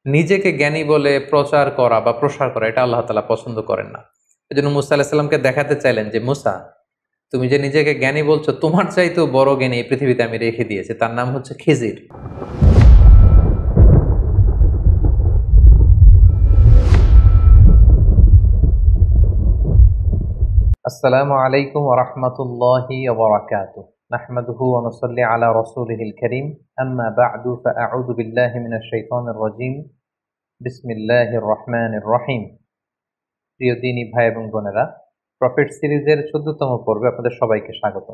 নিজেকে জ্ঞানী বলে প্রচার করা বা প্রসার করা এটা আল্লাহ তাআলা পছন্দ করেন না। এজন্য মুসা আলাইহিস সালামকে দেখাতে চাইলেন যে মুসা, তুমি যে নিজেকে জ্ঞানী বলছো, তোমার চাইতেও বড় জ্ঞানী এই পৃথিবীতে আমি রেখে দিয়েছি, তার নাম হচ্ছে খিজির। আসসালামু আলাইকুম ওয়া রাহমাতুল্লাহি ওয়া বারাকাতুহু। নাহমাদুহু ওয়া নুসাল্লি আলা রাসূলিহিল কারীম। আম্মা বা'দু ফাআউযু বিল্লাহি মিনাশ শাইতানির রাজীম। বিসমিল্লাহির রহমানির রহিম। প্রিয় দিনী ভাই এবং বোনেরা, প্রফেট সিরিজের ১৪তম পর্বে আপনাদের সবাইকে স্বাগত।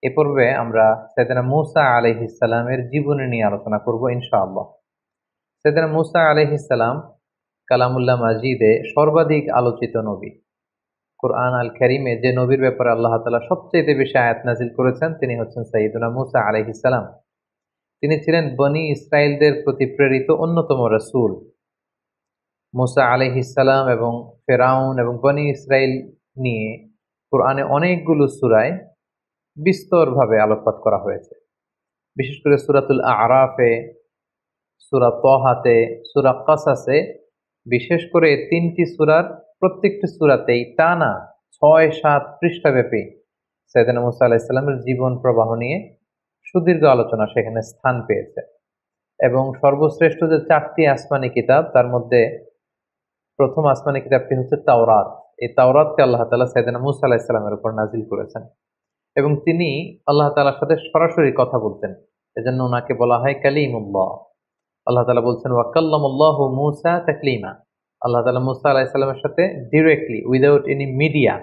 এ পর্বে আমরা সাইয়েদনা মূসা আলাইহিস সালামের জীবনী নিয়ে আলোচনা করব ইনশাআল্লাহ। সাইয়েদনা মূসা আলাইহিস সালাম কালামুল্লাহ মাজিদে সর্বাধিক আলোচিত নবী। কুরআন আল কারীমে যে নবীর ব্যাপারে আল্লাহ তাআলা সবচেয়ে বেশি আয়াত নাজিল করেছেন তিনি হচ্ছেন সাইয়েদনা মূসা আলাইহিস সালাম। তিনি ছিলেন বনী ইসরাইলদের প্রতি প্রেরিত অন্যতম রাসূল। মূসা আলাইহিস সালাম এবং ফেরাউন এবং বনী ইসরাইল নিয়ে কোরআনে অনেকগুলো সূরায় বিস্তরভাবে আলোকপাত করা হয়েছে। বিশেষ করে সূরাতুল আ'রাফে, সূরা তহাতে, সূরা কাসাসে, বিশেষ করে এই তিনটি সূরার প্রত্যেকটি সূরাতেই টানা ৬-৭ পৃষ্ঠাব্যাপী সাইয়েদনা মূসা আলাইহিস সালামের জীবন প্রবাহ নিয়ে সুদীর্ঘ আলোচনা সেখানে স্থান পেয়েছে। এবং সর্বশ্রেষ্ঠ যে ৪টি আসমানি কিতাব তার মধ্যে প্রথম আসমানি কিতাবটি হচ্ছে তাওরাত। এই তাওরাতকে আল্লাহ তাআলা সাইয়েদনা মূসা আলাইহিস সালামের উপর নাজিল করেছেন এবং তিনি আল্লাহ তাআলার সাথে সরাসরি কথা বলতেন। এজন্য ওনাকে বলা হয় কালিমুল্লাহ। আল্লাহ তাআলা বলছেন ওয়া কাল্লামাল্লাহু মূসা তাকলিমা। আল্লাহ তাআলা মূসা আলাইহিস সালামের সাথে ডিরেক্টলি উইদাউট এনি মিডিয়া,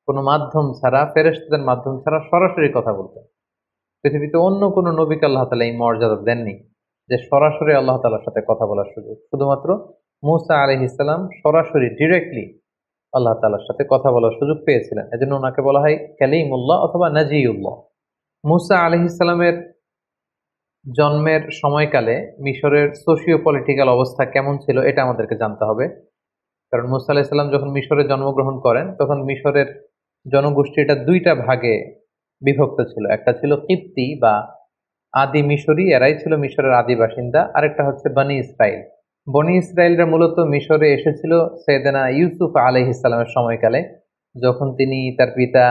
কোনো মাধ্যম ছাড়া, ফেরেশতাদের মাধ্যম ছাড়া সরাসরি কথা বলতেন। পৃথিবীতে অন্য কোনো নবীকে আল্লাহ তাআলা এই মর্যাদা দেননি যে সরাসরি আল্লাহ তাআলার সাথে কথা বলার সুযোগ। শুধুমাত্র মূসা আলাইহিস সালাম সরাসরি ডিরেক্টলি আল্লাহ তাআলার সাথে কথা বলার সুযোগ পেয়েছিলেন। এজন্য ওনাকে বলা হয় কালিমুল্লাহ অথবা নাজিউল্লাহ। মূসা আলাইহিস সালামের জন্মের সময়কালে মিশরের সোশিও পলিটিক্যাল অবস্থা কেমন ছিল এটা আমাদেরকে জানতে হবে। কারণ মূসা আলাইহিস সালাম যখন মিশরে জন্মগ্রহণ করেন তখন মিশরের জনগোষ্ঠীটা ২টা ভাগে বিভক্ত ছিল। একটা ছিল কিপ্তি বা আদি মিশরী, এরাই ছিল মিশরের আদি বাসিন্দা। আরেকটা হচ্ছে বনী ইসরাইল। বনী ইসরাইলরা মূলত মিশরে এসেছিল সাইয়েদনা ইউসুফ আলাইহিস সালামের সময়কালে, যখন তিনি তার পিতা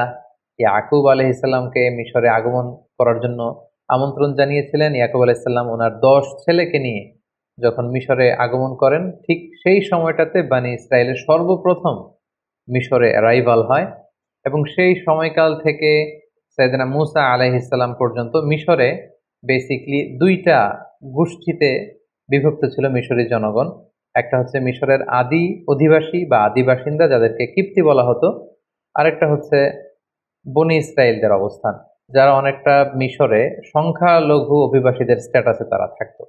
ইয়াকুব আলাইহিস সালামকে মিশরে আগমন করার জন্য আমন্ত্রণ জানিয়েছিলেন। ইয়াকুব আলাইহিস সালাম ওনার ১০ ছেলেকে নিয়ে যখন মিশরে আগমন করেন, ঠিক সেই সময়টাতে বনী ইসরাইলের সর্বপ্রথম মিশরে অ্যারাইভাল হয় এবং সেই সময়কাল থেকে সাইয়েদনা মূসা আলাইহিস সালাম পর্যন্ত মিশরে বেসিক্যালি ২টা গোষ্ঠীতে বিভক্ত ছিল মিশরী জনগণ। একটা হচ্ছে মিশরের আদি অধিবাসী বা আদি বাসিন্দা, যাদেরকে কিপ্তি বলা হতো। আরেকটা হচ্ছে বনী ইসরাইলদের অবস্থান, যারা অনেকটা মিশরে সংখ্যালঘু অভিবাসীদের স্ট্যাটাসে তারা থাকতো।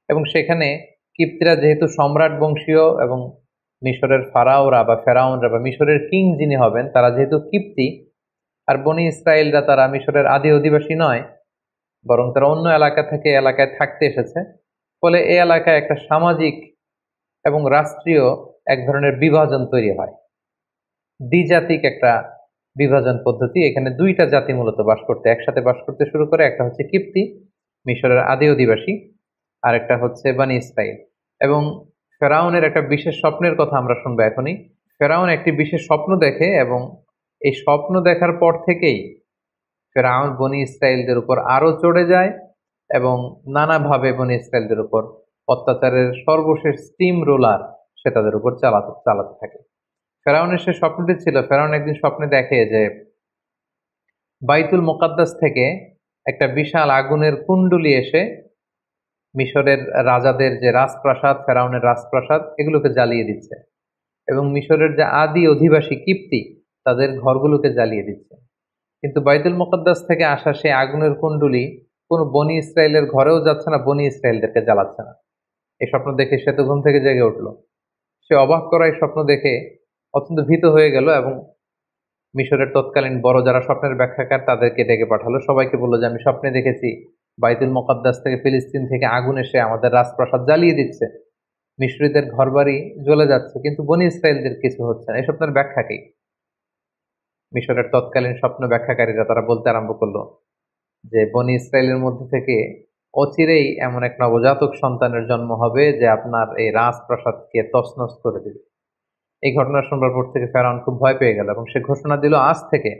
এবং সেখানে কিপ্তিরা যেহেতু সম্রাট বংশীয় এবং মিশরের ফারাওরা বা ফেরাউনরা বা মিশরের কিং যিনি হবেন তারা যেহেতু কিপ্তি, আর বনী ইসরাইলরা তারা মিশরের আদি অধিবাসী নয়, বরং তারা অন্য এলাকা থেকে এলাকায় থাকতে এসেছে। ফলে এই এলাকায় একটা সামাজিক এবং রাষ্ট্রীয় এক ধরনের বিভাজন তৈরি হয়, দ্বিজাতিক একটা বিভাজন পদ্ধতি। এখানে ২টা জাতি মূলত একসাথে বাস করতে শুরু করে। একটা হচ্ছে কিপ্তি, মিশরের আদি অধিবাসী, আর একটা হচ্ছে বনী ইসরাইল। এবং ফেরাউনের একটা বিশেষ স্বপ্নের কথা আমরা শুনবো এখনই। ফেরাউন একটি বিশেষ স্বপ্ন দেখে এবং এই স্বপ্ন দেখার পর থেকেই ফেরাউন বনী ইসরাইলদের উপর আরো চড়ে যায় এবং নানাভাবে বনী ইসরাইলদের উপর অত্যাচারের সর্বশেষ স্টিম রোলার সে তাদের উপর চালাতে থাকে। ফেরাউনের সে স্বপ্নটি ছিল, ফেরাউন একদিন স্বপ্নে দেখে যে বাইতুল মুকাদ্দাস থেকে একটা বিশাল আগুনের কুণ্ডলী এসে মিশরের রাজাদের যে রাজপ্রাসাদ, ফেরাউনের রাজপ্রাসাদ, এগুলোকে জ্বালিয়ে দিচ্ছে এবং মিশরের যে আদি অধিবাসী কিপ্তি তাদের ঘরগুলোকে জ্বালিয়ে দিচ্ছে। কিন্তু বাইতুল মুকাদ্দাস থেকে আসা সেই আগুনের কুণ্ডলী কোনো বনী ইসরাইলের ঘরেও যাচ্ছে না, বনী ইসরাইলদেরকে জ্বালাচ্ছে না। এই স্বপ্ন দেখে সে তো ঘুম থেকে জেগে উঠল। সে অবাক করা এই স্বপ্ন দেখে অত্যন্ত ভীত হয়ে গেল এবং মিশরের তৎকালীন বড় যারা স্বপ্নের ব্যাখ্যাকার তাদেরকে ডেকে পাঠালো। সবাইকে বললো যে আমি স্বপ্নে দেখেছি বাইতুল মুকাদ্দাস থেকে, ফিলিস্তিন থেকে আগুন এসে আমাদের রাজপ্রাসাদ জ্বালিয়ে দিচ্ছে, মিশরীদের ঘরবাড়ি জ্বলে যাচ্ছে, কিন্তু বনী ইসরাইলদের কিছু হচ্ছে না। এই স্বপ্নের ব্যাখ্যা কি? মিশরের তৎকালীন স্বপ্ন ব্যাখ্যাকারীরা তারা বলতে আরম্ভ করলো যে বনী ইসরাইলের মধ্যে থেকে অচিরেই এমন এক নবজাতক সন্তানের জন্ম হবে যে আপনার এই রাজপ্রাসাদকে তছনছ করে দিবে। এই ঘটনা শুনবার পর থেকে ফেরাউন খুব ভয় পেয়ে গেল এবং সে ঘোষণা দিল, আজ থেকে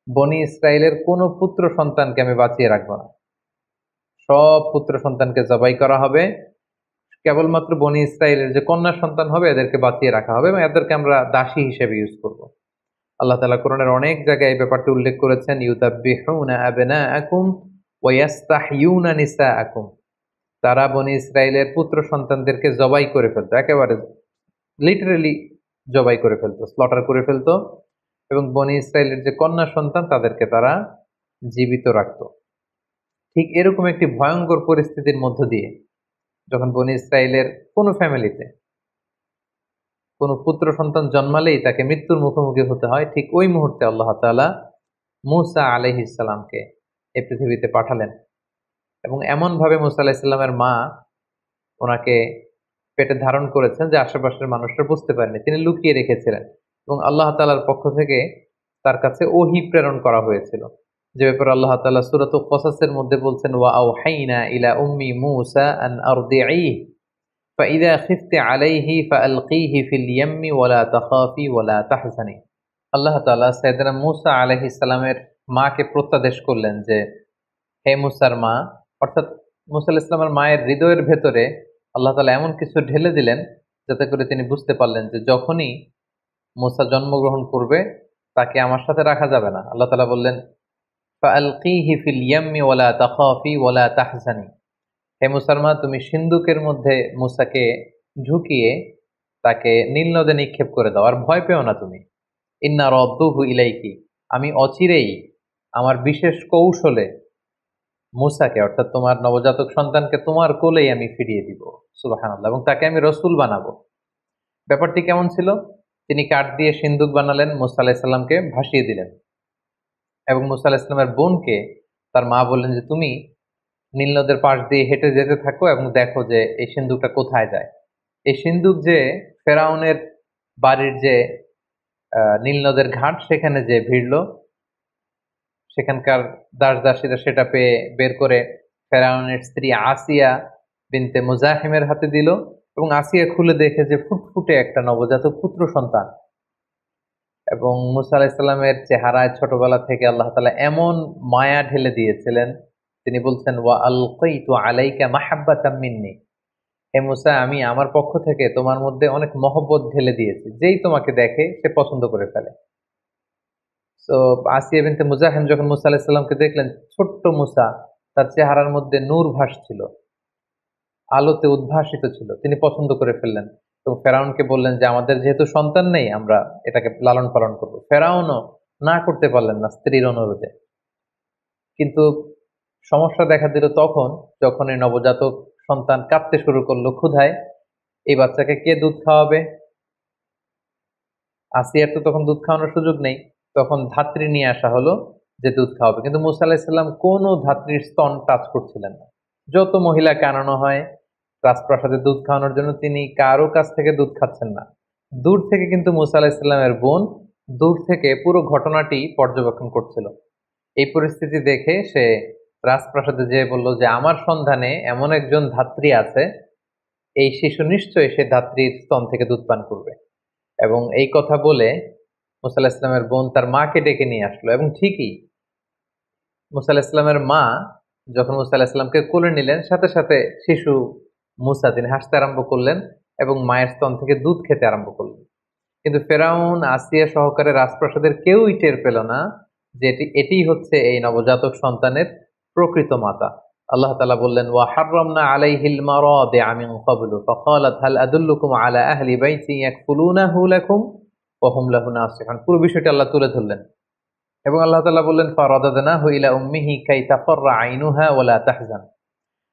বনি ইসরায়েলের কোনো পুত্র সন্তানকে আমি বাঁচিয়ে রাখবো না। সব পুত্র সন্তানকে জবাই করা হবে, কেবলমাত্র বনি ইসরায়েলের যে কন্যা সন্তান হবে এদেরকে বাঁচিয়ে রাখা হবে এবং এদেরকে আমরা দাসী হিসেবে ইউজ করব। আল্লাহ তাআলা কোরআনের অনেক জায়গায় এই ব্যাপারটি উল্লেখ করেছেন, ইউযাব্বিহুনা আবনাআকুম ওয়া ইস্তাহইয়ুনা নিসাআকুম। তারা বনি ইসরায়েলের পুত্র সন্তানদেরকে জবাই করে ফেলতো, একেবারে লিটারেলি জবাই করে ফেলতো, স্লটার করে ফেলতো, এবং বনি ইসরায়েলের যে কন্যা সন্তান তাদেরকে তারা জীবিত রাখত। ঠিক এরকম একটি ভয়ঙ্কর পরিস্থিতির মধ্য দিয়ে যখন বনি ইসরায়েলের কোনো ফ্যামিলিতে কোনো পুত্র সন্তান জন্মালেই তাকে মৃত্যুর মুখোমুখি হতে হয়, ঠিক ওই মুহূর্তে আল্লাহ তাআলা মূসা আলাইহিস সালামকে এই পৃথিবীতে পাঠালেন এবং এমনভাবে মূসা আলাইহিস সালামের মা ওনাকে পেটে ধারণ করেছেন যে আশেপাশের মানুষরা বুঝতে পারেনি, তিনি লুকিয়ে রেখেছিলেন এবং আল্লাহ তাআলার পক্ষ থেকে তার কাছে ওহী প্রেরণ করা হয়েছিল, যে ব্যাপারে আল্লাহ তাআলা সূরাতুল কসাসের মধ্যে বলছেন, ওয়া আওহাইনা ইলা উম্মি মূসা আন আরদিঈহি ফাইযা খিফতি আলাইহি ফাআলকিহি ফিল ইয়াম্মি ওয়ালা তাখাফি ওয়ালা তাহজানি। আল্লাহ তাআলা সাইয়েদনা মূসা আলাইহিস সালামের মাকে প্রত্যাদেশ করলেন যে, হে মূসার মা, অর্থাৎ মূসা আলাইহিস সালামের মায়ের হৃদয়ের ভেতরে আল্লাহ তাআলা এমন কিছু ঢেলে দিলেন যাতে করে তিনি বুঝতে পারলেন যে যখনই মূসা জন্মগ্রহণ করবে তাকে আমার সাথে রাখা যাবে না। আল্লাহ তাআলা বললেন, ফাআলকিহি ফিল ইয়াম্মি ওয়ালা তাখাফি ওয়ালা তাহজানি। হে মূসার মা, তুমি সিন্ধুকের মধ্যে মূসাকে ঢুকিয়ে তাকে নীল নদে নিক্ষেপ করে দাও, আর ভয় পেও না তুমি। ইন্না রাদ্দুহু ইলাইকি, আমি অচিরেই আমার বিশেষ কৌশলে মূসাকে, অর্থাৎ তোমার নবজাতক সন্তানকে তোমার কোলেই আমি ফিরিয়ে দিব। সুবহানাল্লাহ। এবং তাকে আমি রসুল বানাবো। ব্যাপারটি কেমন ছিল? তিনি কাঠ দিয়ে সিন্দুক বানালেন, মূসা আলাইহিস সালামকে ভাসিয়ে দিলেন এবং মূসা আলাইহিস সালামের বোনকে তার মা বললেন যে, তুমি নীল নদের পাশ দিয়ে হেঁটে যেতে থাকো এবং দেখো যে এই সিন্দুকটা কোথায় যায়। এই সিন্দুক যে ফেরাউনের বাড়ির যে নীল নদের ঘাট, সেখানে যে ভিড়ল, সেখানকার দাস দাসীরা সেটা পেয়ে বের করে ফেরাউনের স্ত্রী আসিয়া বিনতে মুজাহিমের হাতে দিল এবং আসিয়া খুলে দেখে যে ফুটফুটে একটা নবজাতক পুত্র সন্তান। এবং মূসা আলাইহিস সালামের চেহারায় ছোটবেলা থেকে আল্লাহ তাআলা এমন মায়া ঢেলে দিয়েছিলেন, তিনি বলছেন, ওয়া আলকাইতু আলাইকা মাহাব্বাতাম মিন্নি। হে মূসা, আমি আমার পক্ষ থেকে তোমার মধ্যে অনেক মহব্বত ঢেলে দিয়েছি, যেই তোমাকে দেখে সে পছন্দ করে ফেলে। তো আসিয়া বিনতে মুজাহিম যখন মূসা আলাইহিস সালামকে দেখলেন, ছোট্ট মূসা, তার চেহারার মধ্যে নূর ভাসছিল, আলোতে উদ্ভাসিত ছিল, তিনি পছন্দ করে ফেললেন এবং ফেরাউনকে বললেন যে, আমাদের যেহেতু সন্তান নেই, আমরা এটাকে লালন পালন করব। ফেরাউনও না করতে পারলেন না স্ত্রীর অনুরোধে। কিন্তু সমস্যা দেখা দিল তখন যখন এই নবজাতক সন্তান কাঁদতে শুরু করলো ক্ষুধায়। এই বাচ্চাকে কে দুধ খাওয়াবে? আসিয়ার তো তখন দুধ খাওয়ানোর সুযোগ নেই। তখন ধাত্রী নিয়ে আসা হলো যে দুধ খাওয়াবে, কিন্তু মূসা আলাইহিস সালাম কোনো ধাত্রীর স্তন টাচ করছিলেন না। যত মহিলাকে আনানো হয় রাজপ্রাসাদে দুধ খাওয়ানোর জন্য, তিনি কারো কাছ থেকে দুধ খাচ্ছেন না। দূর থেকে কিন্তু মূসা আলাইহিস সালামের বোন দূর থেকে পুরো ঘটনাটি পর্যবেক্ষণ করছিল। এই পরিস্থিতি দেখে সে রাজপ্রাসাদে যেয়ে বলল যে, আমার সন্ধানে এমন একজন ধাত্রী আছে, এই শিশু নিশ্চয়ই সে ধাত্রীর স্তন থেকে দুধ পান করবে। এবং এই কথা বলে মূসা আলাইহিস সালামের বোন তার মাকে ডেকে নিয়ে আসলো এবং ঠিকই মূসা আলাইহিস সালামের মা যখন মূসা আলাইহিস সালামকে কোলে নিলেন, সাথে সাথে শিশু মূসা তিনি হাসতে আরম্ভ করলেন এবং মায়ের স্তন থেকে দুধ খেতে আরম্ভ করলেন। কিন্তু ফেরাউন, আসিয়া সহকারে রাজপ্রাসাদের কেউই টের পেল না যে এটিই হচ্ছে এই নবজাতক সন্তানের প্রকৃত মাতা। আল্লাহ তাআলা বললেন, ওয়া হাররামনা আলাইহিল মারাদিআ মিন ক্বাবলু ফাকালাত হাল আদুল্লুকুম আলা আহলি বাইতি ইয়াকফুলুনাহু লাকুম ওয়া হুম লাহু নাসিহুন। পুরো বিষয়টি আল্লাহ তুলে ধরলেন এবং আল্লাহ তাআলা বললেন, ফারাদাদনাহু ইলা উম্মিহি কাই তাফাররা আইনুহা ওয়া লা তাহজান।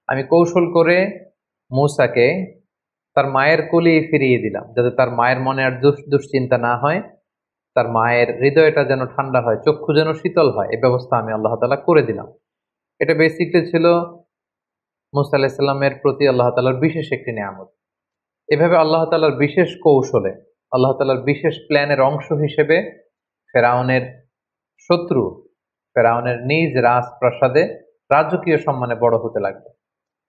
আমি কৌশল করে মূসাকে তার মায়ের কোলে ফিরিয়ে দিলাম, যাতে তার মায়ের মনে আর দুশ্চিন্তা না হয়, তার মায়ের হৃদয়টা যেন ঠান্ডা হয়, চক্ষু যেন শীতল হয়, এই ব্যবস্থা আমি আল্লাহ তাআলা করে দিলাম। এটা বেসিকলি ছিল মূসা আলাইহিস সালামের প্রতি আল্লাহ তাআলার বিশেষ একটি নিয়ামত। এভাবে আল্লাহ তাআলার বিশেষ কৌশলে, আল্লাহ তাআলার বিশেষ প্ল্যানের অংশ হিসেবে ফেরাউনের শত্রু, ফেরাউনের নিজ রাজপ্রাসাদে রাজকীয় সম্মানে বড় হতে লাগলো।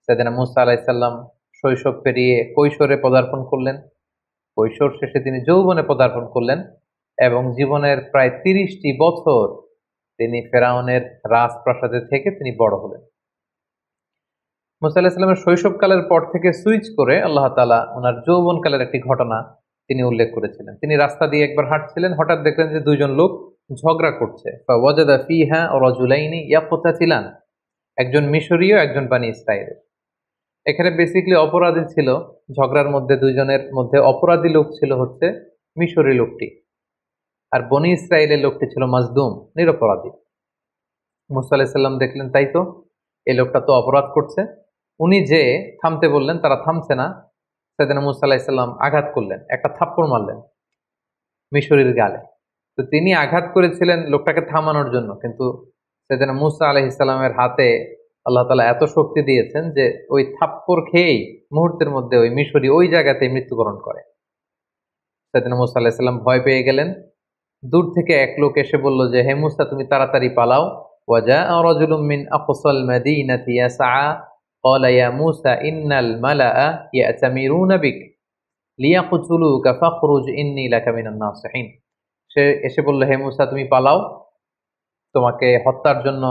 সাইয়েদনা মুসা আলাইহিস সালাম শৈশব পেরিয়ে কৈশোরে পদার্পণ করলেন, কৈশোর শেষে তিনি যৌবনে পদার্পণ করলেন এবং জীবনের প্রায় ৩০টি বছর তিনি ফেরাউনের রাজপ্রাসাদে থেকে তিনি বড় হলেন। মুসা আলাইহিস সালামের শৈশবকালের পর থেকে সুইচ করে আল্লাহ তাআলা ওনার যৌবনকালের একটি ঘটনা তিনি উল্লেখ করেছিলেন। তিনি রাস্তা দিয়ে একবার হাঁটছিলেন, হঠাৎ দেখলেন যে দুইজন লোক ঝগড়া করছে। ফাওয়াজাদা ফিহা রাজুলাইনি ইয়াকতাতিলান, একজন মিশরীয়, একজন বনী ইসরাঈলের। এখানে বেসিক্যালি অপরাধী ছিল ঝগড়ার মধ্যে, দুইজনের মধ্যে অপরাধী লোক ছিল হচ্ছে মিশরী লোকটি, আর বনী ইসরাঈলের লোকটি ছিল মাজদুম, নিরপরাধী। মুসা আলাইহিস সালাম দেখলেন তাই তো, এই লোকটা তো অপরাধ করছে। উনি যে থামতে বললেন, তারা থামছে না। সাইয়েদনা মুসা আলাইহিস সালাম আঘাত করলেন, একটা থাপ্পড় মারলেন মিশরীর গালে। তো তিনি আঘাত করেছিলেন লোকটাকে থামানোর জন্য, কিন্তু সাইয়েদনা মুসা আলাইহিস সালামের হাতে আল্লাহ তাআলা এত শক্তি দিয়েছেন যে ওই থাপ্পড় খেয়েই মুহূর্তের মধ্যে ওই মিশরী ওই জায়গাতেই মৃত্যুবরণ করে। সাইয়েদনা মুসা আলাইহিস সালাম ভয় পেয়ে গেলেন। দূর থেকে এক লোক এসে বলল যে, হে মুসা, তুমি তাড়াতাড়ি পালাও। ওয়াজাআ রাজুলুম মিন আকসাল মাদিনাতি ইয়াসআ ক্বালা ইয়া মুসা ইন্নাল মালাআ ইয়াতামিরুনা বিক লিয়াকতুলুকা ফাখরুজ ইন্নী লাকা মিনান নাসিহিন। সে এসে বলল, হে মুসা, তুমি পালাও, তোমাকে হত্যার জন্য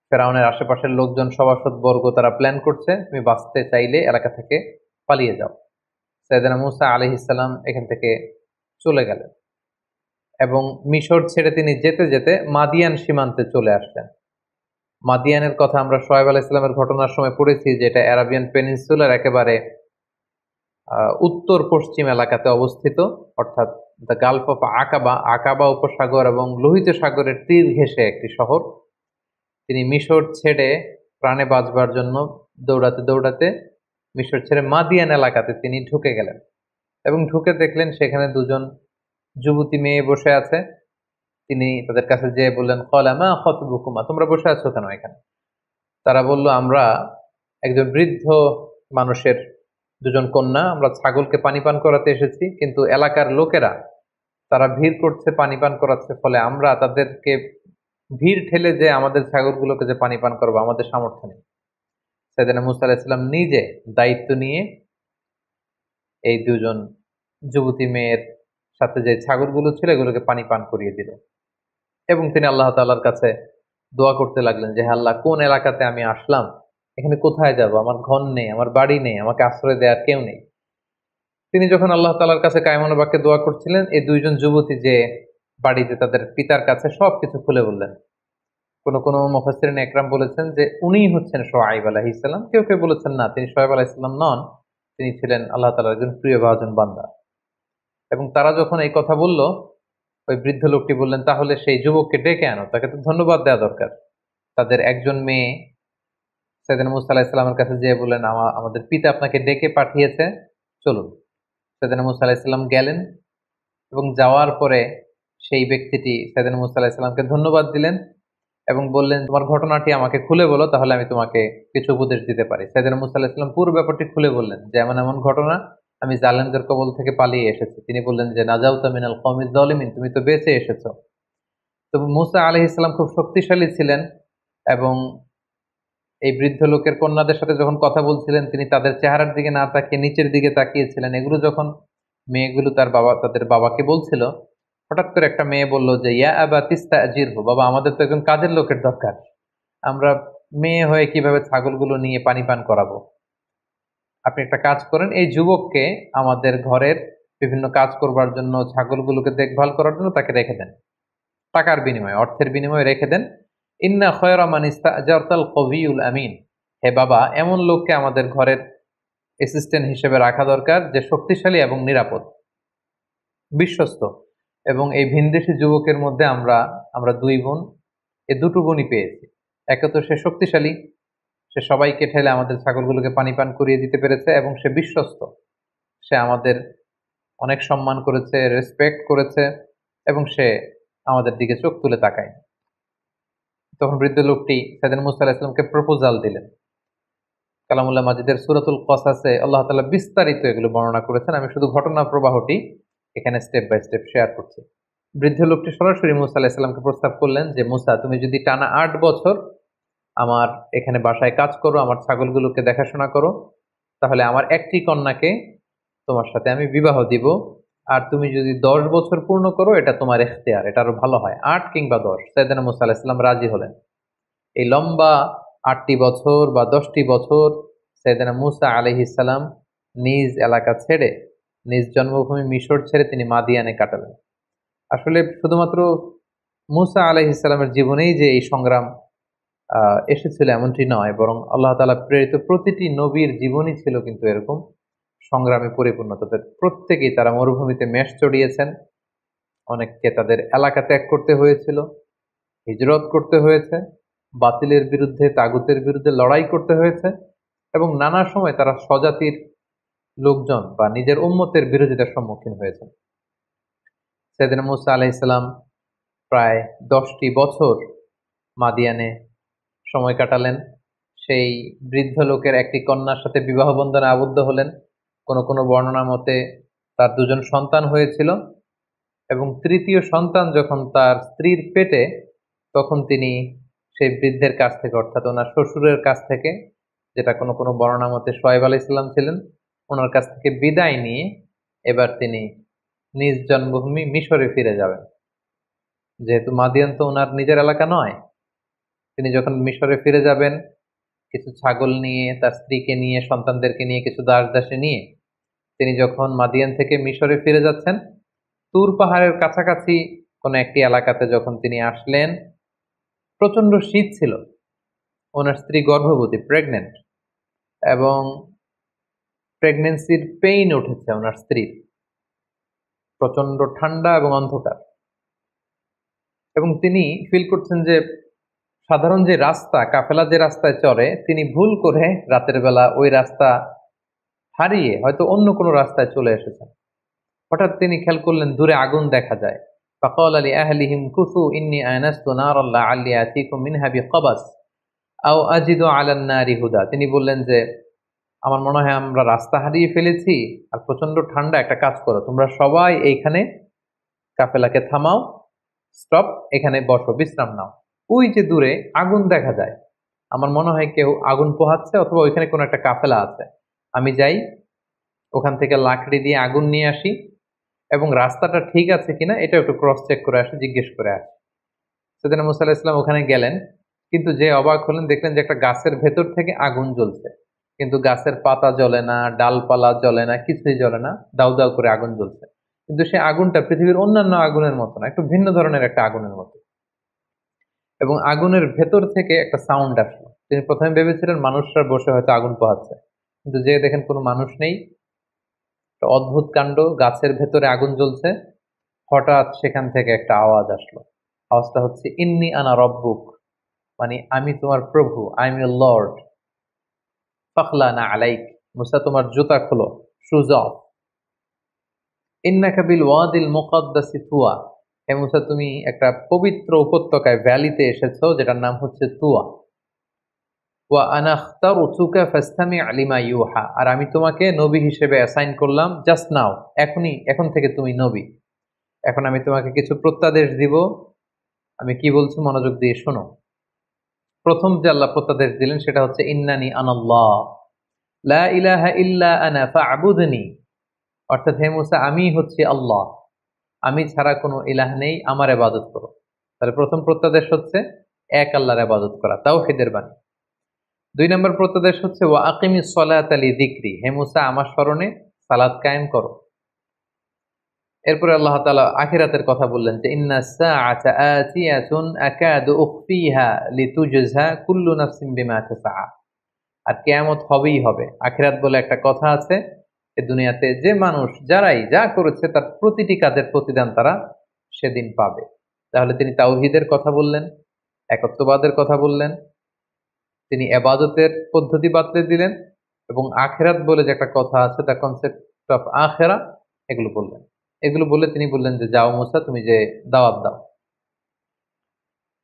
ফেরাউনের আশেপাশের লোকজন, সভাসদ বর্গ তারা প্ল্যান করছে, তুমি বাঁচতে চাইলে এলাকা থেকে পালিয়ে যাও। সাইয়েদনা মুসা আলাইহিস সালাম এখান থেকে চলে গেলেন এবং মিশর ছেড়ে তিনি যেতে যেতে মাদিয়ান সীমান্তে চলে আসলেন। মাদিয়ানের কথা আমরা শুআয়ব আলাইহিস সালামের ঘটনার সময় পড়েছি যে এটা আরাবিয়ান পেনিনসুলার একেবারে উত্তর পশ্চিম এলাকাতে অবস্থিত, অর্থাৎ দ্য গালফ অফ আকাবা, আকাবা উপসাগর এবং লোহিত সাগরের তীর ঘেঁষে একটি শহর। তিনি মিশর ছেড়ে প্রাণে বাঁচবার জন্য দৌড়াতে দৌড়াতে মিশর ছেড়ে মাদিয়ান এলাকাতে তিনি ঢুকে গেলেন এবং ঢুকে দেখলেন সেখানে দুজন যুবতী মেয়ে বসে আছে। তিনি তাদের কাছে যেয়ে বললেন, ক্বালা মা খাতবুকুমা, তোমরা বসে আছো কেন এখানে? তারা বলল, আমরা একজন বৃদ্ধ মানুষের দুজন কন্যা, আমরা ছাগলকে পানি পান করাতে এসেছি, কিন্তু এলাকার লোকেরা তারা ভিড় করছে, পানি পান করাচ্ছে, ফলে আমরা তাদেরকে ভিড় ঠেলে যে আমাদের ছাগলগুলোকে যে পানি পান করবো আমাদের সামর্থ্য নেই। সাইয়েদনা মুসা আলাইহিস সালাম নিজে দায়িত্ব নিয়ে এই দুজন যুবতী মেয়ের সাথে যে ছাগলগুলো ছিল এগুলোকে পানি পান করিয়ে দিল এবং তিনি আল্লাহ তাআলার কাছে দোয়া করতে লাগলেন যে, হে আল্লাহ, কোন এলাকাতে আমি আসলাম, এখানে কোথায় যাব? আমার ঘর নেই, আমার বাড়ি নেই, আমাকে আশ্রয় দেওয়ার কেউ নেই। তিনি যখন আল্লাহ তাআলার কাছে কায়মনো বাক্যে দোয়া করছিলেন, এই দুইজন যুবতী যে বাড়িতে তাদের পিতার কাছে সবকিছু খুলে বললেন। কোন কোন মুফাসসিরিন একরাম বলেছেন যে উনিই হচ্ছেন শুআয়ব আলাইহিস সালাম, কেউ কেউ বলেছেন না, তিনি শুআয়ব আলাইহিস সালাম নন, তিনি ছিলেন আল্লাহ তাআলার একজন প্রিয় ভাজন বান্দা। এবং তারা যখন এই কথা বলল, ওই বৃদ্ধ লোকটি বললেন, তাহলে সেই যুবককে ডেকে আনো, তাকে তো ধন্যবাদ দেওয়া দরকার। তাদের একজন মেয়ে সাইয়েদনা মুসা আলাইহিস সালামের কাছে যেয়ে বললেন, আমাদের পিতা আপনাকে ডেকে পাঠিয়েছে, চলুন। সাইয়েদনা মুসা আলাইহিস সালাম গেলেন এবং যাওয়ার পরে সেই ব্যক্তিটি সাইয়েদনা মুসা আলাইহিস সালামকে ধন্যবাদ দিলেন এবং বললেন, তোমার ঘটনাটি আমাকে খুলে বলো, তাহলে আমি তোমাকে কিছু উপদেশ দিতে পারি। সাইয়েদনা মুসা আলাইহিস সালাম পুরো ব্যাপারটি খুলে বললেন যে এমন এমন ঘটনা, আমি জালেমদের কবল থেকে পালিয়ে এসেছি। তিনি বললেন যে, নাজাউতা মিনাল কওমিজ জালিমিন, তুমি তো বেঁচে এসেছো। তো মুসা আলাইহিস সালাম খুব শক্তিশালী ছিলেন এবং এই বৃদ্ধ লোকের কন্যাদের সাথে যখন কথা বলছিলেন, তিনি তাদের চেহারার দিকে না তাকিয়ে নিচের দিকে তাকিয়েছিলেন। এগুলো যখন মেয়েগুলো তাদের বাবাকে বলছিল, হঠাৎ করে একটা মেয়ে বলল যে, ইয়া আবা তিস্তাজিরহু, বাবা, আমাদের তো একজন কাজের লোকের দরকার, আমরা মেয়ে হয়ে কিভাবে ছাগলগুলো নিয়ে পানি পান করাবো? আপনি একটা কাজ করেন, এই যুবককে আমাদের ঘরের বিভিন্ন কাজ করবার জন্য, ছাগলগুলোকে দেখভাল করার জন্য তাকে রেখে দেন, টাকার বিনিময়ে, অর্থের বিনিময়ে রেখে দেন। ইন্না খয়রা মান ইস্তাজারতাল কবিয়ুল আমিন, হে বাবা, এমন লোককে আমাদের ঘরের অ্যাসিস্ট্যান্ট হিসেবে রাখা দরকার যে শক্তিশালী এবং নিরাপদ, বিশ্বস্ত। এবং এই ভিনদেশী যুবকের মধ্যে আমরা দুই বোন, এই দুটো গুণই পেয়েছি। একে তো সে শক্তিশালী, সে সবাইকে ঠেলে আমাদের ছাগলগুলোকে পানি পান করিয়ে দিতে পেরেছে, এবং সে বিশ্বস্ত, সে আমাদের অনেক সম্মান করেছে, রেসপেক্ট করেছে, এবং সে আমাদের দিকে চোখ তুলে তাকায়। তখন বৃদ্ধ লোকটি সাইয়েদনা মুসা আলাইহিস সালামকে প্রপোজাল দিলেন। কালামুল্লাহ মাজিদের সূরাতুল কসাসে আল্লাহ তাআলা বিস্তারিত এগুলো বর্ণনা করেছেন। আমি শুধু ঘটনা প্রবাহটি এখানে স্টেপ বাই স্টেপ শেয়ার করছি। বৃদ্ধ লোকটি সরাসরি মুসা আলাইহিস সালামকে প্রস্তাব করলেন যে, মুসা, তুমি যদি টানা 8 বছর আমার এখানে বাসায় কাজ করো, আমার ছাগলগুলোকে দেখাশোনা করো, তাহলে আমার একটি কন্যাকে তোমার সাথে আমি বিবাহ দিব। আর তুমি যদি 10 বছর পূর্ণ করো, এটা তোমার এখতিয়ার, এটা আরো ভালো হয়, 8 কিংবা 10। সাইয়েদনা মুসা আলাইহিস সালাম রাজি হলেন। এই লম্বা 8টি বছর বা 10টি বছর সাইয়েদনা মুসা আলাইহিস সালাম নিজ এলাকা ছেড়ে, নিজ জন্মভূমি মিশর ছেড়ে তিনি মাদিয়ানে কাটালেন। আসলে শুধুমাত্র মুসা আলাইহিস সালামের জীবনেই যে এই সংগ্রাম এসেছিল এমনটি নয়, বরং আল্লাহ তাআলা প্রেরিত প্রতিটি নবীর জীবনই ছিল কিন্তু এরকম সংগ্রামে পরিপূর্ণ। তাদের প্রত্যেকেই তারা মরুভূমিতে মেষ চড়িয়েছেন, অনেককে তাদের এলাকা ত্যাগ করতে হয়েছিল, হিজরত করতে হয়েছে, বাতিলের বিরুদ্ধে তাগুতের বিরুদ্ধে লড়াই করতে হয়েছে, এবং নানা সময় তারা স্বজাতির লোকজন বা নিজের উম্মতের বিরোধিতার সম্মুখীন হয়েছেন। সাইয়েদনা মুসা আলাইহিস সালাম প্রায় 10টি বছর মাদিয়ানে সময় কাটালেন। সেই বৃদ্ধ লোকের একটি কন্যার সাথে বিবাহ বন্ধনে আবদ্ধ হলেন। কোনো কোনো বর্ণনা মতে তার 2জন সন্তান হয়েছিল, এবং তৃতীয় সন্তান যখন তার স্ত্রীর পেটে, তখন তিনি সেই বৃদ্ধের কাছ থেকে, অর্থাৎ ওনার শ্বশুরের কাছ থেকে, যেটা কোনো কোনো বর্ণনা মতে শোয়েব আলাইহিস সালাম ছিলেন, ওনার কাছ থেকে বিদায় নিয়ে এবার তিনি নিজ জন্মভূমি মিশরে ফিরে যাবেন। যেহেতু মাদিয়ান তো ওনার নিজের এলাকা নয়, তিনি যখন মিশরে ফিরে যাবেন কিছু ছাগল নিয়ে, তার স্ত্রীকে নিয়ে, সন্তানদেরকে নিয়ে, কিছু দাস দাসী নিয়ে, তিনি যখন মাদিয়ান থেকে মিশরে ফিরে যাচ্ছেন, তুর পাহাড়ের কাছাকাছি কোনো একটি এলাকাতে যখন তিনি আসলেন, প্রচন্ড শীত ছিল, ওনার স্ত্রী গর্ভবতী, প্রেগনেন্ট, এবং প্রেগনেন্সির পেইন উঠেছে ওনার স্ত্রীর, প্রচন্ড ঠান্ডা এবং অন্ধকার, এবং তিনি ফিল করছেন যে সাধারণ যে রাস্তা, কাফেলা যে রাস্তায় চলে, তিনি ভুল করে রাতের বেলা ওই রাস্তা হারিয়ে হয়তো অন্য কোনো রাস্তায় চলে এসেছেন। হঠাৎ তিনি খেয়াল করলেন দূরে আগুন দেখা যায়। ফাকালা লিআহলিহিম কুসু ইন্নী আনাস্তু নারান লাআল্লি আতীকুম মিনহা বিকবাস আও আজিদু আলান নারি হুদা। তিনি বললেন যে আমার মনে হয় আমরা রাস্তা হারিয়ে ফেলেছি, আর প্রচন্ড ঠান্ডা, একটা কাজ করো, তোমরা সবাই এইখানে কাফেলাকে থামাও, স্টপ, এখানে বসো, বিশ্রাম নাও। ওই যে দূরে আগুন দেখা যায়, আমার মনে হয় কেউ আগুন পোহাচ্ছে, অথবা ওইখানে কোনো একটা কাফেলা আছে। আমি যাই, ওখান থেকে লাকড়ি দিয়ে আগুন নিয়ে আসি, এবং রাস্তাটা ঠিক আছে কিনা এটা একটু ক্রস চেক করে আসি, জিজ্ঞেস করে আসি। সাইয়েদনা মুসা আলাইহিস সালাম ওখানে গেলেন, কিন্তু যে অবাক হলেন, দেখলেন যে একটা গাছের ভেতর থেকে আগুন জ্বলছে, কিন্তু গাছের পাতা জ্বলে না, ডালপালা জ্বলে না, কিছুই জ্বলে না, দাউ দাউ করে আগুন জ্বলছে। কিন্তু সেই আগুনটা পৃথিবীর অন্যান্য আগুনের মতো না, একটু ভিন্ন ধরনের একটা আগুনের মতো, এবং আগুনের ভেতর থেকে একটা সাউন্ড আসলো। তিনি প্রথমে ভেবেছিলেন মানুষরা বসে হয়তো আগুন পোহাচ্ছে, কিন্তু যে দেখেন কোনো মানুষ নেই, একটা অদ্ভুত কাণ্ড, গাছের ভেতরে আগুন জ্বলছে। হঠাৎ সেখান থেকে একটা আওয়াজ আসলো, আওয়াজটা হচ্ছে ইন্নি আনা রব্বুক, মানে আমি তোমার প্রভু, আই এম ইউর লর্ড, ফাখলানা আলাইক, মুসা তোমার জুতা খোলো, শুজ অফ, ইন্নাকা বিল ওয়াদিল মুকাদ্দাসি তুয়া, হে মুসা তুমি একটা পবিত্র উপত্যকায়, ভ্যালিতে এসেছো, যেটার নাম হচ্ছে তুয়া। ওয়া আনা আখতারতুকা ফাসতামি' লিমা ইউহা, আর আমি তোমাকে নবী হিসেবে অ্যাসাইন করলাম জাস্ট নাও, এখন থেকে তুমি নবী। এখন আমি তোমাকে কিছু প্রত্যাদেশ দিব, আমি কি বলছি মনোযোগ দিয়ে শোনো। প্রথম যে আল্লাহ প্রত্যাদেশ দিলেন সেটা হচ্ছে ইন্নানি আনাল্লাহ লা ইলাহা ইল্লা আনা ফা'বুদনি, অর্থাৎ হে মুসা আমি হচ্ছি আল্লাহ, আমি ছাড়া কোনো ইলাহ নেই, আমার ইবাদত করো। তাহলে প্রথম প্রত্যাদেশ হচ্ছে এক আল্লাহর ইবাদত করা, তাওহীদের বাণী। 2 নম্বর প্রত্যাদেশ হচ্ছে ওয়া আকিমিস সালাতা লিযিকরি, হে মুসা আমার স্মরণে সালাত কায়েম করো। এরপরে আল্লাহ তাআলা আখিরাতের কথা বললেন যে ইন্নাস সাআতা আতিয়াতুন আকাদু উখফিহা লিতুজজা কুল্লু নাফসিন বিমা তাসআ, আর কিয়ামত হবেই হবে। আখিরাত বলে একটা কথা আছে, এই দুনিয়াতে যে মানুষ যারাই যা করেছে তার প্রতিটি কাজের প্রতিদান তারা সেদিন পাবে। তাহলে তিনি তাওহীদের কথা বললেন, একত্ববাদের কথা বললেন, তিনি ইবাদতের পদ্ধতি বাতলে দিলেন, এবং আখিরাত বলে যে একটা কথা আছে, দ্য কনসেপ্ট অফ আখিরা, এগুলো বললেন। এগুলো বলে তিনি বললেন যে যাও মুসা, তুমি যে দাওয়াত দাও।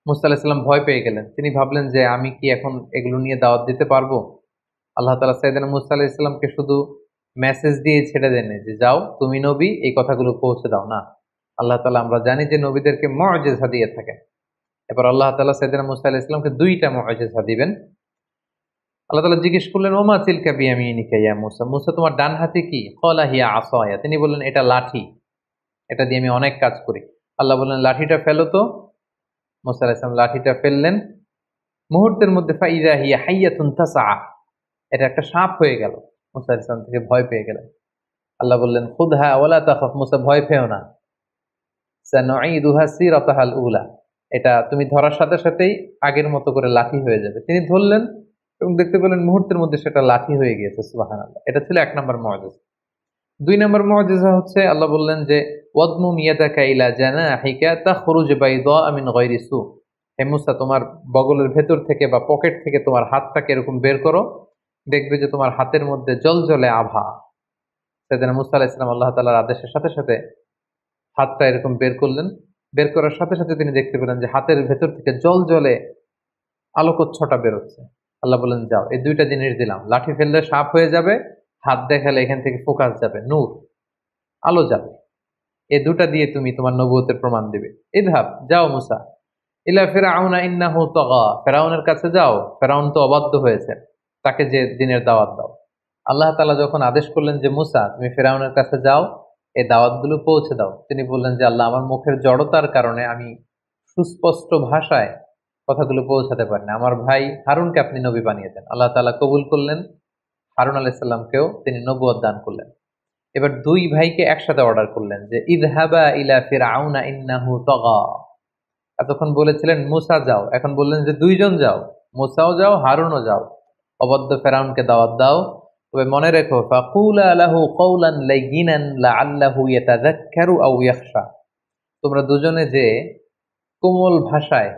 মুসা আলাইহিস সালাম ভয় পেয়ে গেলেন, তিনি ভাবলেন যে আমি কি এখন এগুলো নিয়ে দাওয়াত দিতে পারবো? আল্লাহ তাআলা সাইয়েদনা মুসা আলাইহিস সালামকে শুধু মেসেজ দিয়ে ছেড়ে দেন যে যাও তুমি নবী, এই কথাগুলো পৌঁছে দাও, না। আল্লাহ তাআলা আমরা জানি যে নবীদেরকে মুআজিজা দিয়ে থাকেন, এবার আল্লাহ তাআলা সাইয়েদনা মুসা আলাইহিস সালামকে দুইটা মুআজিজা দিবেন। আল্লাহ তাআলা জিজ্ঞেস করলেন, ওমা তিলকা বিয়ামিনিকা ইয়া মুসা, মুসা তোমার ডান হাতে কি? ক্বালা হিয়া আসায়া, তিনি বললেন এটা লাঠি, এটা দিয়ে আমি অনেক কাজ করি। আল্লাহ বললেন লাঠিটা ফেলো তো। মুসা আলাইহিস সালাম লাঠিটা ফেললেন, মুহূর্তের মধ্যে ফাইযা হিয়া হাইয়াতুন তাসআ, এটা একটা সাপ হয়ে গেল। মুসা আলাইহিস সালাম থেকে ভয় পেয়ে গেলেন। আল্লাহ বললেন খুদহা ওয়ালা তাখাফ, মুসা ভয় পেও না, সানুঈদুহা সিরাতাহাল উলা, এটা তুমি ধরার সাথে সাথেই আগের মতো করে লাঠি হয়ে যাবে। তিনি ধরলেন এবং দেখতে পেলেন মুহূর্তের মধ্যে সেটা লাঠি হয়ে গিয়েছে। সুবহানাল্লাহ। এটা ছিল এক নম্বর মুআজিজা। দুই নম্বর মুআজিজা হচ্ছে আল্লাহ বললেন যে ওয়াদমুম ইয়াদাকা ইলা জানাহিকা তাখরুজ বাইদা মিন গায়রি সু, হে মুসা তোমার বগলের ভেতর থেকে বা পকেট থেকে তোমার হাতটাকে এরকম বের করো, দেখবে যে তোমার হাতের মধ্যে জ্বলজ্বলে আভা। সাইয়েদনা মুসা আলাইহিস সালাম আল্লাহ তাআলার আদেশের সাথে সাথে হাতটা এরকম বের করলেন। বের করার সাথে সাথে তিনি দেখতে পেলেন যে হাতের ভেতর থেকে জ্বলজ্বলে আলোকচ্ছটা বেরোচ্ছে। আল্লাহ বললেন যাও, এই দুইটা জিনিস দিলাম, লাঠি ফেললে সাপ হয়ে যাবে, হাত দেখালে এখান থেকে ফোকাস যাবে, নূর, আলো যাবে। এই দুটা দিয়ে তুমি তোমার নবুয়তের প্রমাণ দিবে। ইযহাব, যাও মুসা, ইলা ফিরআউনা ইন্নাহু তাগা, ফিরআউনের কাছে যাও, ফিরআউন তো অবাধ্য হয়েছে, তাকে যে দিনের দাওয়াত দাও। আল্লাহ তাআলা যখন আদেশ করলেন যে মুসা তুমি ফিরআউনের কাছে যাও, এই দাওয়াতগুলো পৌঁছে দাও, তিনি বললেন যে আল্লাহ আমার মুখের জড়তার কারণে আমি সুস্পষ্ট ভাষায় কথাগুলো পৌঁছাতে পারি না, আমার ভাই হারুনকে আপনি নবী বানিয়ে দেন। আল্লাহ তাআলা কবুল করলেন, হারুন আলাইহিস সালামকেও তিনি নবুয়ত দান করলেন। এবার দুই ভাইকে একসাথে অর্ডার করলেন যে ইযহাবা ইলা ফিরআউনা ইন্নাহু তাগা। এতক্ষণ বলেছিলেন মুসা যাও, এখন বললেন যে দুইজন যাও, মুসাও যাও হারুনও যাও, অবাধ্য ফেরাউনকে দাওয়াত দাও। তবে মনে রেখো ফাকুলা লাহু কওলান লাইয়িনান লাআল্লাহু ইয়াতাযাক্কারু আও ইয়াখশা, তোমরা দুজনে যে কোমল ভাষায়,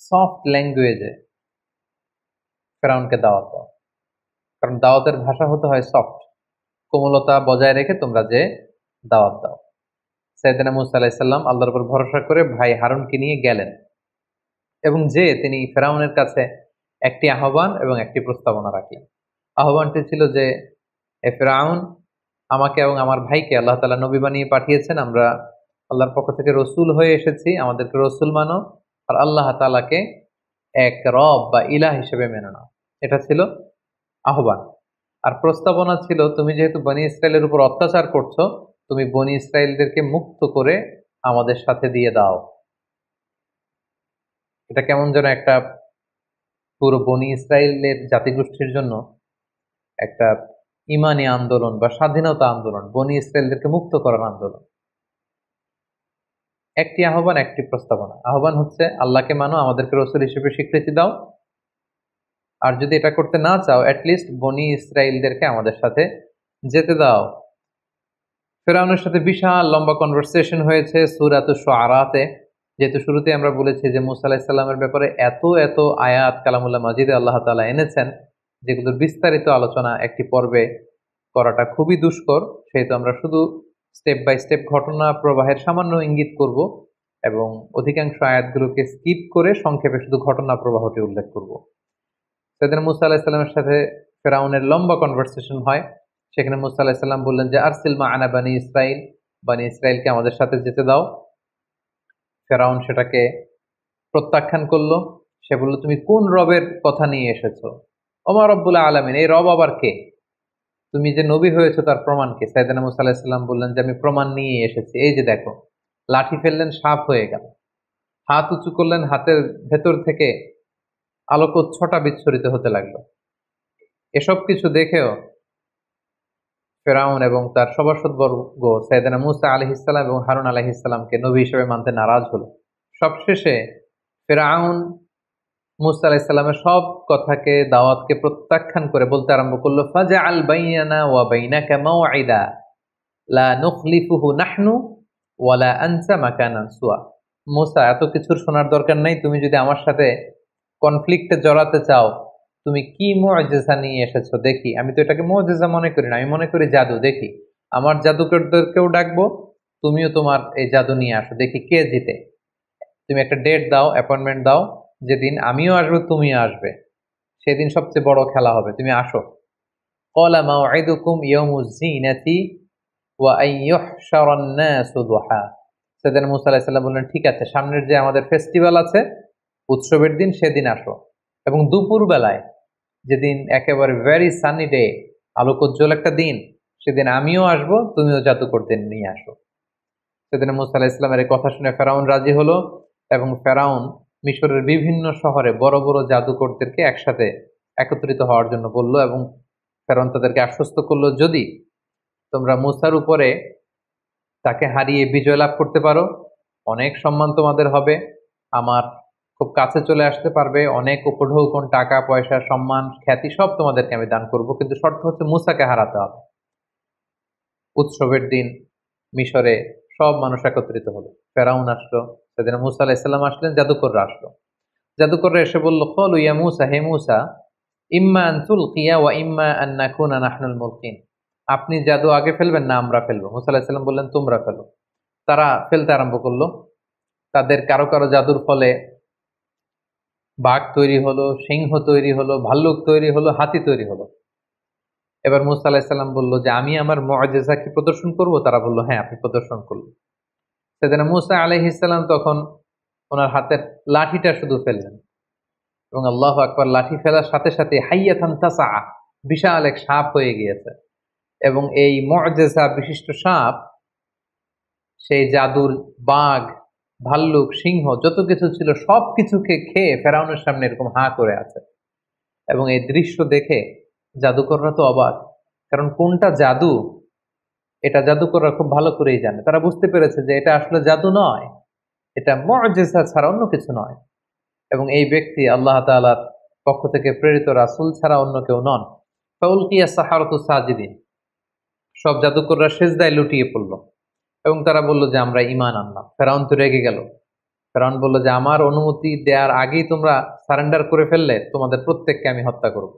সফট ল্যাঙ্গুয়েজে ফেরাউনকে দাওয়াত দাও, কারণ দাওয়াতের ভাষা হতে হয় সফট, কোমলতা বজায় রেখে তোমরা যে দাওয়াত দাও। সাইয়েদনা মুসা আলাইহিস সালাম আল্লাহর উপর ভরসা করে ভাই হারুনকে নিয়ে গেলেন এবং যে তিনি ফেরাউনের কাছে একটি আহ্বান এবং একটি প্রস্তাবনা রাখলেন। আহ্বানটি ছিল যে এ ফেরাউন, আমাকে এবং আমার ভাইকে আল্লাহ তাআলা নবী বানিয়ে পাঠিয়েছেন, আমরা আল্লাহর পক্ষ থেকে রসুল হয়ে এসেছি, আমাদেরকে রসুল মানো আর আল্লাহ তাআলাকে এক রব বা ইলাহ হিসেবে মেনে নাও। এটা ছিল আহ্বান। আর প্রস্তাবনা ছিল তুমি যেহেতু বনি ইসরায়েলের উপর অত্যাচার করছো, তুমি বনি ইসরায়েলদেরকে মুক্ত করে আমাদের সাথে দিয়ে দাও। এটা কেমন যেন একটা পুরো বনি ইসরায়েলের জাতিগোষ্ঠীর জন্য একটা ইমানি আন্দোলন বা স্বাধীনতা আন্দোলন, বনি ইসরায়েলদেরকে মুক্ত করার আন্দোলন। একটি আহ্বান, একটি প্রস্তাবনা। আহ্বান হচ্ছে আল্লাহকে মানো, আমাদেরকে রসুল হিসেবে স্বীকৃতি দাও, আর যদি এটা করতে না চাও অ্যাটলিস্ট বনি ইসরায়েলদেরকে আমাদের সাথে যেতে দাও। ফেরাউনের সাথে বিশাল লম্বা কনভারসেশন হয়েছে সূরাতুশ শুআরাতে, যেহেতু শুরুতে আমরা বলেছি যে মুসা আলাইহিস সালামের ব্যাপারে এত এত আয়াত কালামুল্লাহ মাজিদে আল্লাহ তাআলা এনেছেন যেগুলোর বিস্তারিত আলোচনা একটি পর্বে করাটা খুবই দুষ্কর, সেহেতু আমরা শুধু স্টেপ বাই স্টেপ ঘটনা প্রবাহের সামান্য ইঙ্গিত করব এবং অধিকাংশ আয়াতগুলোকে স্কিপ করে সংক্ষেপে শুধু ঘটনা প্রবাহটি উল্লেখ করব। সাইয়েদনা মুসা আলাইহিস সালামের সাথে ফেরাউনের লম্বা কনভারসেশন হয়। সেখানে মুসা আলাইহিস সালাম বললেন যে আরসিল মা'আনা বানি ইসরাইল, বানি ইসরাইলকে আমাদের সাথে যেতে দাও। ফেরাউন সেটাকে প্রত্যাখ্যান করলো। সে বলল তুমি কোন রবের কথা নিয়ে এসেছো? ওমা রব্বুল আলামিন, এই রব আবার কে? তুমি যে নবী হয়েছো তার প্রমাণ কি? সাইয়েদনা মুসা আলাইহিস সালাম বললেন যে আমি প্রমাণ নিয়ে এসেছি, এই যে দেখো। লাঠি ফেললেন, সাপ হয়ে গেল। হাত উঁচু করলেন, হাতের ভেতর থেকে আলোকচ্ছটা বিচ্ছুরিত হতে লাগলো। এসব কিছু দেখেও ফেরাউন এবং তার সভাসদবর্গ সাইয়েদনা মুসা আলাইহিস সালাম এবং হারুন আলাইহিস সালামকে নবী হিসেবে মানতে নারাজ হলো। সবশেষে ফেরাউন মুসা আলাইহিস সালামের সব কথাকে, দাওয়াতকে প্রত্যাখ্যান করে বলতে আরম্ভ করলো ফাজআল বাইনানা ওয়া বাইনাকা মাওঈদা লা নুখলিফুহু নাহনু ওয়ালা আনতা মাকানান সুয়া। মুসা, এত কিছুর শোনার দরকার নাই, তুমি যদি আমার সাথে কনফ্লিক্টে জড়াতে চাও, তুমি কি মুআজিজা নিয়ে এসেছো দেখি। আমি তো এটাকে মুআজিজা মনে করি না, আমি মনে করি জাদু। দেখি, আমার জাদুকরদেরকেও ডাকবো, তুমিও তোমার এই জাদু নিয়ে আসো, দেখি কে জিতে। তুমি একটা ডেট দাও, অ্যাপয়েন্টমেন্ট দাও, যেদিন আমিও আসবো তুমিও আসবে, সেদিন সবচেয়ে বড় খেলা হবে, তুমি আসো। ক্বালা মাউঈদুকুম ইয়াউমুজ যিনাতি ওয়া আন ইউহশারান নাসু দুহা। সাইয়েদনা মূসা আলাইহিস সালাম বললেন, ঠিক আছে, সামনের যে আমাদের ফেস্টিভ্যাল আছে, উৎসবের দিন, সেদিন আসো। এবং দুপুর বেলায়, যেদিন একেবারে ভেরি সানি ডে, আলোকোজ্জ্বল একটা দিন, সেদিন আমিও আসবো, তুমিও জাদুকরদের নিয়ে আসো। সেদিন মূসা আলাইহিস সালামের এই কথা শুনে ফেরাউন রাজি হলো, এবং ফেরাউন মিশরের বিভিন্ন শহরে বড় বড় জাদুকরদেরকে একসাথে একত্রিত হওয়ার জন্য বলল, এবং ফেরাউন তাদেরকে আশ্বস্ত করলো, যদি তোমরা মূসার উপরে তাকে হারিয়ে বিজয় লাভ করতে পারো, অনেক সম্মান তোমাদের হবে, আমার খুব কাছে চলে আসতে পারবে, অনেক উপঢৌকন, টাকা পয়সা, সম্মান, খ্যাতি সব তোমাদেরকে আমি দান করব, কিন্তু শর্ত হচ্ছে মূসাকে হারাতে হবে। উৎসবের দিন মিশরে সব মানুষ একত্রিত হলো, ফেরাউন আসলো, সেদিন মূসা আলাইহিস সালাম আসলেন, জাদুকররা আসলো। জাদুকররা এসে বলল, ক্বালু ইয়া মূসা, হে মূসা, ইম্মা আন তুলকিয়া ওয়া ইম্মা আন নাকুনা নাহনুল মুলকিন। আপনি জাদু আগে ফেলবেন না আমরা ফেলবো? মূসা আলাইহিস সালাম বললেন, তোমরা ফেলো। তারা ফেলতে আরম্ভ করলো। তাদের কারো কারো জাদুর ফলে বাঘ তৈরি হলো, সিংহ তৈরি হলো, ভাল্লুক তৈরি হলো, হাতি তৈরি হলো। এবার মূসা আলাইহিস সালাম বলল যে, আমি আমার মুআজিজা কি প্রদর্শন করব? তারা বলল, হ্যাঁ, আপনি প্রদর্শন করুন। সেদিন মূসা আলাইহিস সালাম তখন ওনার হাতের লাঠিটা শুধু ফেললেন, এবং আল্লাহু আকবার, লাঠি ফেলার সাথে সাথে হাইয়াতান তাসআ, বিশাল এক সাপ হয়ে গিয়েছে। এবং এই মুআজিজা বিশিষ্ট সাপ সেই জাদুর বাঘ, ভাল্লুক, সিংহ যত কিছু ছিল সবকিছুকে খেয়ে ফেরাউনের সামনে এরকম হাঁ করে আছে। এবং এই দৃশ্য দেখে জাদুকররা তো অবাক, কারণ কোনটা জাদু এটা জাদুকররা খুব ভালো করেই জানে। তারা বুঝতে পেরেছে যে এটা আসলে জাদু নয়, এটা মুআজিজা ছাড়া অন্য কিছু নয়, এবং এই ব্যক্তি আল্লাহ তাআলার পক্ষ থেকে প্রেরিত রাসূল ছাড়া অন্য কেউ নন। ফাউলকিয়া সাহারাতু সাজিদিন, সব জাদুকররা সিজদায় লুটিয়ে পড়ল, এবং তারা বলল যে আমরা ঈমান আনলাম। ফেরাউন তো রেগে গেল। ফেরাউন বলল যে, আমার অনুমতি দেওয়ার আগেই তোমরা সারেন্ডার করে ফেললে, তোমাদের প্রত্যেককে আমি হত্যা করব।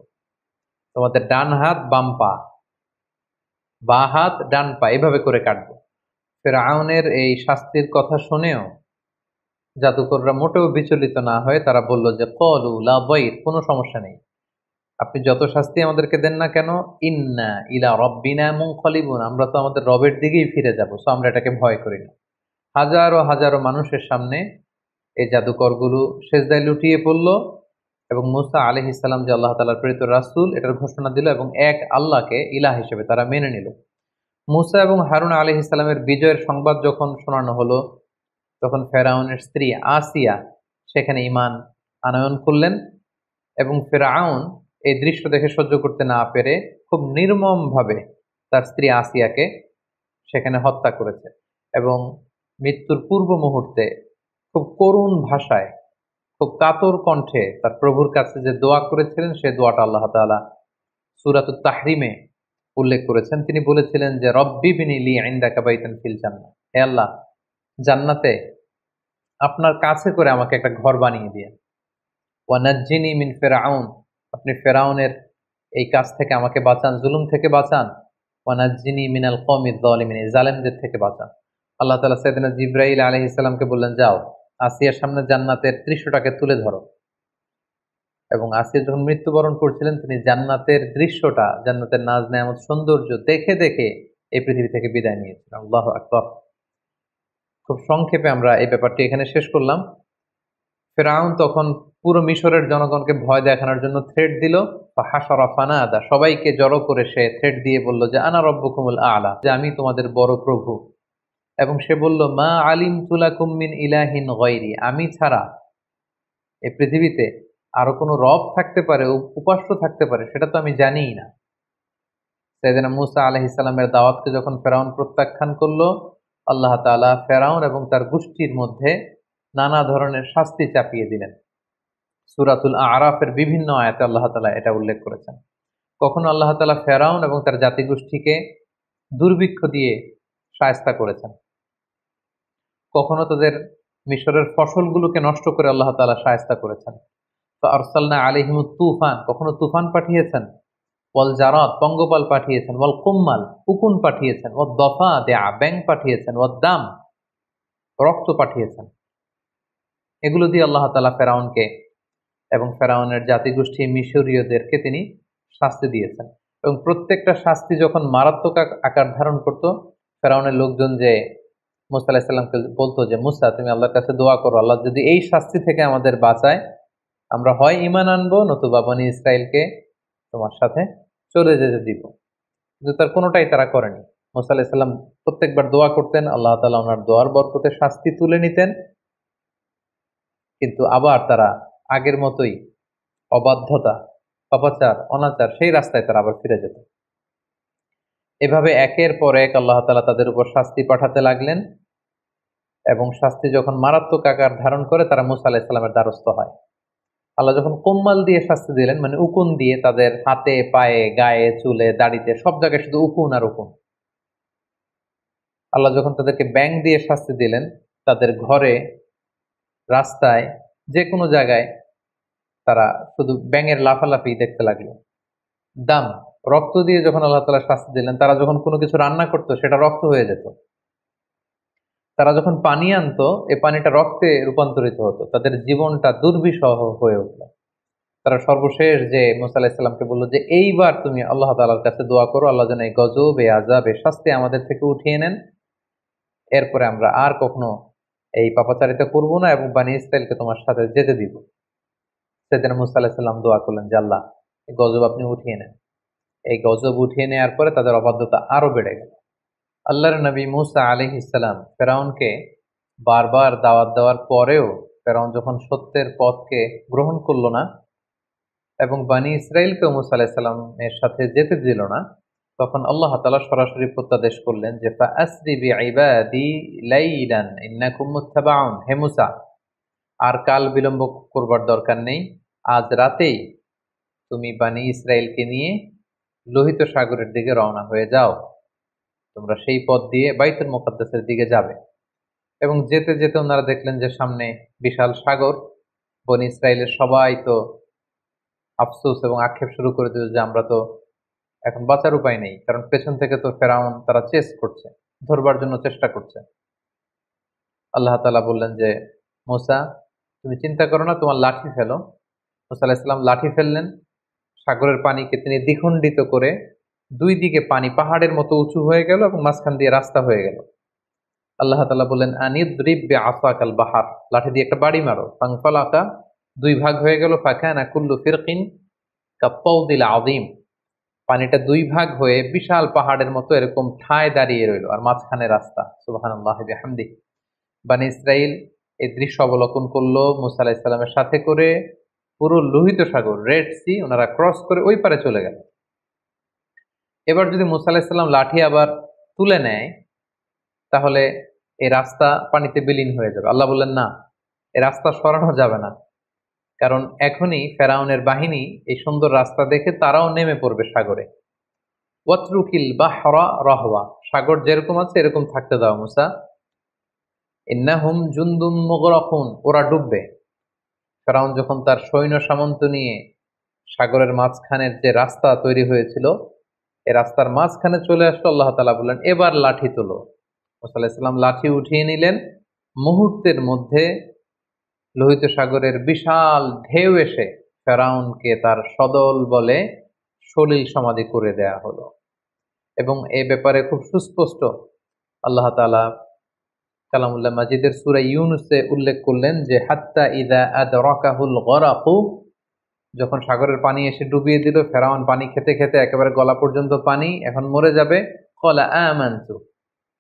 তোমাদের ডান হাত বাম পা, বা হাত ডান পা, এভাবে করে কাটবো। ফেরাউনের এই শাস্তির কথা শুনেও জাদুকররা মোটেও বিচলিত না হয়ে তারা বলল যে, ক্বালু লা দাইর, কোনো সমস্যা নেই, আপনি যত শাস্তি আমাদেরকে দেন না কেন, ইন্না ইলা রাব্বিনা মুনকালিবুন, আমরা তো আমাদের রবের দিকেই ফিরে যাব, সো আমরা এটাকে ভয় করি না। হাজারো হাজারো মানুষের সামনে এই জাদুকরগুলো সেজদায় লুটিয়ে পড়ল, এবং মূসা আলাইহিস সালাম যে আল্লাহ তাআলার প্রেরিত রাসূল এটার ঘোষণা দিল, এবং এক আল্লাহকে ইলাহ হিসেবে তারা মেনে নিল। মূসা এবং হারুন আলাইহিস সালামের বিজয়ের সংবাদ যখন শোনানো হলো, তখন ফেরাউনের স্ত্রী আসিয়া সেখানে ঈমান আনয়ন করলেন, এবং ফেরাউন এই দৃশ্য দেখে সহ্য করতে না পেরে খুব নির্মমভাবে তার স্ত্রী আসিয়াকে সেখানে হত্যা করেছে। এবং মৃত্যুর পূর্ব মুহূর্তে খুব করুণ ভাষায়, খুব কাতর কণ্ঠে তার প্রভুর কাছে যে দোয়া করেছিলেন, সে দোয়াটা আল্লাহ তাআলা সূরাতুত তাহরিমে উল্লেখ করেছেন। তিনি বলেছিলেন যে, রব্বি বিনি লি ইনদাকা বাইতান ফিল জান্নাহ, হে আল্লাহ, জান্নাতে আপনার কাছে করে আমাকে একটা ঘর বানিয়ে দিয়েন। ওয়া নাজ্জিনি মিন ফিরআউন, আপনি ফেরাউনের এই কাজ থেকে আমাকে বাঁচান, জুলুম থেকে বাঁচান। ওয়া নাজ্জিনি মিনাল কওমিজ যালিমিন, এই জালেমদের থেকে বাঁচান। আল্লাহ তাআলা সাইয়েদনা জিবরাইল আলাইহিস সালামকে বললেন, যাও আসিয়ার সামনে জান্নাতের দৃশ্যটাকে তুলে ধরো। এবং আসিয়া যখন মৃত্যুবরণ করছিলেন, তিনি জান্নাতের দৃশ্যটা, জান্নাতের নাজ নেয়ামত, সৌন্দর্য দেখে দেখে এই পৃথিবী থেকে বিদায় নিয়েছিলেন। আল্লাহু আকবার। খুব সংক্ষেপে আমরা এই ব্যাপারটি এখানে শেষ করলাম। ফেরাউন তখন পুরো মিশরের জনগণকে ভয় দেখানোর জন্য থ্রেট দিল। ফাহাশারা ফানাদা, সবাইকে জড়ো করে সে থ্রেট দিয়ে বলল যে, আনা রব্বুকুমুল আ'লা, যে আমি তোমাদের বড় প্রভু। এবং সে বলল, মা আলিমতু লাকুম মিন ইলাহিন গায়রি, আমি ছাড়া এই পৃথিবীতে আরো কোনো রব থাকতে পারে, উপাস্য থাকতে পারে, সেটা তো আমি জানিই না। সাইয়েদনা মূসা আলাইহিস সালামের দাওয়াতকে যখন ফেরাউন প্রত্যাখ্যান করলো, আল্লাহ তাআলা ফেরাউন এবং তার গোষ্ঠীর মধ্যে নানা ধরনের শাস্তি চাপিয়ে দিলেন। সূরাতুল আ'রাফের বিভিন্ন আয়াতে আল্লাহ তাআলা এটা উল্লেখ করেছেন। কখনো আল্লাহ তাআলা ফেরাউন এবং তার জাতিগোষ্ঠীকে দুর্ভিক্ষ দিয়ে শায়েস্তা করেছেন, কখনো তাদের মিশরের ফসলগুলোকে নষ্ট করে আল্লাহ তাআলা শায়েস্তা করেছেন। ফাআরসালনা আলাইহিমুত তুফান, কখনো তুফান পাঠিয়েছেন। ওয়াল জারাদ, পঙ্গপাল পাঠিয়েছেন। ওয়াল কুম্মাল, উকুন পাঠিয়েছেন। ওয়াদ দাফাদিআ, ব্যাঙ পাঠিয়েছেন। ওয়াদ দাম, রক্ত পাঠিয়েছেন। এগুলো দিয়ে আল্লাহ তাআলা ফেরাউনকে এবং ফেরাউনের জাতিগোষ্ঠী মিশরীয়দেরকে তিনি শাস্তি দিয়েছেন। এবং প্রত্যেকটা শাস্তি যখন মারাত্মক আকার ধারণ করত, ফেরাউনের লোকজন যে মুসা আলাইহিস সালামকে বলতো যে মুসা তুমি আল্লাহর কাছে দোয়া করো, আল্লাহ যদি এই শাস্তি থেকে আমাদের বাঁচায়, আমরা হয় ঈমান আনবো নতুবা বনী ইসরাইলকে তোমার সাথে চলে যেতে দিব। কিন্তু তার কোনোটাই তারা করেনি। মুসা আলাইহিস সালাম প্রত্যেকবার দোয়া করতেন, আল্লাহ তাআলা ওনার দোয়ার বরকতে শাস্তি তুলে নিতেন, কিন্তু আবার তারা আগের মতোই অবাধ্যতা, পাপাচার, অনাচার সেই রাস্তায় তারা আবার ফিরে যেত। এভাবে একের পর এক আল্লাহ তাআলা তাদের উপর শাস্তি পাঠাতে লাগলেন, এবং শাস্তি যখন মারাত্মক আকার ধারণ করে তারা মুসা আলাইহিস সালামের দ্বারস্থ হয়। আল্লাহ যখন কোম্মাল দিয়ে শাস্তি দিলেন, মানে উকুন দিয়ে তাদের হাতে, পায়ে, গায়ে, চুলে, দাড়িতে সব জায়গায় শুধু উকুন আর উকুন। আল্লাহ যখন তাদেরকে ব্যাঙ দিয়ে শাস্তি দিলেন, তাদের ঘরে, রাস্তায়, যে কোনো জায়গায় তারা শুধু ব্যাঙের লাফালাফি দেখতে লাগলো। দাম, রক্ত দিয়ে যখন আল্লাহ তাআলা শাস্তি দিলেন, তারা যখন কোনো কিছু রান্না করতো সেটা রক্ত হয়ে যেত। তারা যখন পানি আনতো এ পানিটা রক্তে রূপান্তরিত হতো। তাদের জীবনটা দুর্বিষহ হয়ে উঠল। তারা সর্বশেষ যে মুসা আলাইহিস সালামকে বলল যে এইবার তুমি আল্লাহ তাআলার কাছে দোয়া করো, আল্লাহ যেন এই গজব, এই আযাব, এই শাস্তি আমাদের থেকে উঠিয়ে নেন, এরপরে আমরা আর কখনো এই পাপাচারিতা করব না এবং বনী ইসরাইলকে তোমার সাথে যেতে দিব। সেদিন মুসা আলাইহিস সালাম দোয়া করলেন যে আল্লাহ এই গজব আপনি উঠিয়ে নেন। এই গজব উঠিয়ে নেওয়ার পরে তাদের অবাধ্যতা আরো বেড়ে গেল। আল্লাহর নবী মুসা আলাইহিস সালাম ফেরাউনকে বারবার দাওয়াত দেওয়ার পরেও ফেরাউন যখন সত্যের পথকে গ্রহণ করলো না এবং বনী ইসরাইলকেও মুসা আলাইহিস সালামের সাথে যেতে দিল না, তখন আল্লাহ তাআলা সরাসরি প্রত্যাদেশ করলেন যে ফাআসরি বিইবাদি লাইলান ইন্নাকুম মুত্তাবাউন, হে মুসা আর কাল বিলম্ব করবার দরকার নেই, আজ রাতেই তুমি বনী ইসরাইলকে নিয়ে লোহিত সাগরের দিকে রওনা হয়ে যাও। তোমরা সেই পথ দিয়ে বাইতুল মুকাদ্দাসের দিকে যাবে। এবং যেতে যেতে ওনারা দেখলেন যে সামনে বিশাল সাগর। বনী ইসরাইলের সবাই তো আফসোস এবং আক্ষেপ শুরু করে দিল যে আমরা তো এখন বাঁচার উপায় নেই, কারণ পেছন থেকে তো ফেরাউন তারা চেস করছে, ধরবার জন্য চেষ্টা করছে। আল্লাহ তাআলা বললেন যে মুসা তুমি চিন্তা করো না, তোমার লাঠি ফেলো। মুসা আলাইহিস সালাম লাঠি ফেললেন, সাগরের পানিকে তিনি দ্বিখণ্ডিত করে দুই দিকে পানি পাহাড়ের মতো উঁচু হয়ে গেল এবং মাঝখান দিয়ে রাস্তা হয়ে গেল। আল্লাহ তাআলা বললেন আনিদ্রিব বিআসাকাল বাহার, লাঠি দিয়ে একটা বাড়ি মারো। ফানফালাকা, দুই ভাগ হয়ে গেল। ফাকানা কুল্লু ফিরকিন কাত্তাউদিল আযীম, পানিটা দুই ভাগ হয়ে বিশাল পাহাড়ের মতো এরকম ঠায় দাঁড়িয়ে রইল, আর মাঝখানে রাস্তা। সুবহানাল্লাহি বিহামদিহি। বনী ইসরাইল এই দৃশ্য অবলোকন করলো মুসা আলাইহিস সালামের সাথে করে, পুরো লোহিত সাগর, রেড সি ওনারা ক্রস করে ওই পারে চলে গেল। এবার যদি মুসা আলাইহিস সালাম লাঠি আবার তুলে নেয় তাহলে এই রাস্তা পানিতে বিলীন হয়ে যাবে। আল্লাহ বললেন না, এই রাস্তা সরানো যাবে না, কারণ এখনই ফেরাউনের বাহিনী এই সুন্দর রাস্তা দেখে তারাও নেমে পড়বে সাগরে। ওয়াতরুকিল বাহরা রাহওয়া, সাগর যেরকম আছে এরকম থাকতে দাও মুসা। ইন্নাহুম জুনদুম মুগরাকুন, ওরা ডুববে। ফেরাউন যখন তার সৈন্য সামন্ত নিয়ে সাগরের মাঝখানের যে রাস্তা তৈরি হয়েছিল এই রাস্তার মাঝখানে চলে আসলো, আল্লাহ তাআলা বললেন এবার লাঠি তোলো। মুসা আলাইহিস সালাম লাঠি উঠিয়ে নিলেন। মুহূর্তের মধ্যে লোহিত সাগরের বিশাল ঢেউ এসে ফেরাউনকে তার সদল বলে সলিল সমাধি করে দেয়া হলো। এবং এ ব্যাপারে খুব সুস্পষ্ট আল্লাহ তাআলা কালামুল্লাহ মাজিদের সূরা ইউনূসে উল্লেখ করলেন যে হাত্তা ইযা আদরাকাহুল গরাকু, যখন সাগরের পানি এসে ডুবিয়ে দিল, ফেরাউন পানি খেতে খেতে একেবারে গলা পর্যন্ত পানি, এখন মরে যাবে। ক্বালা আমানতু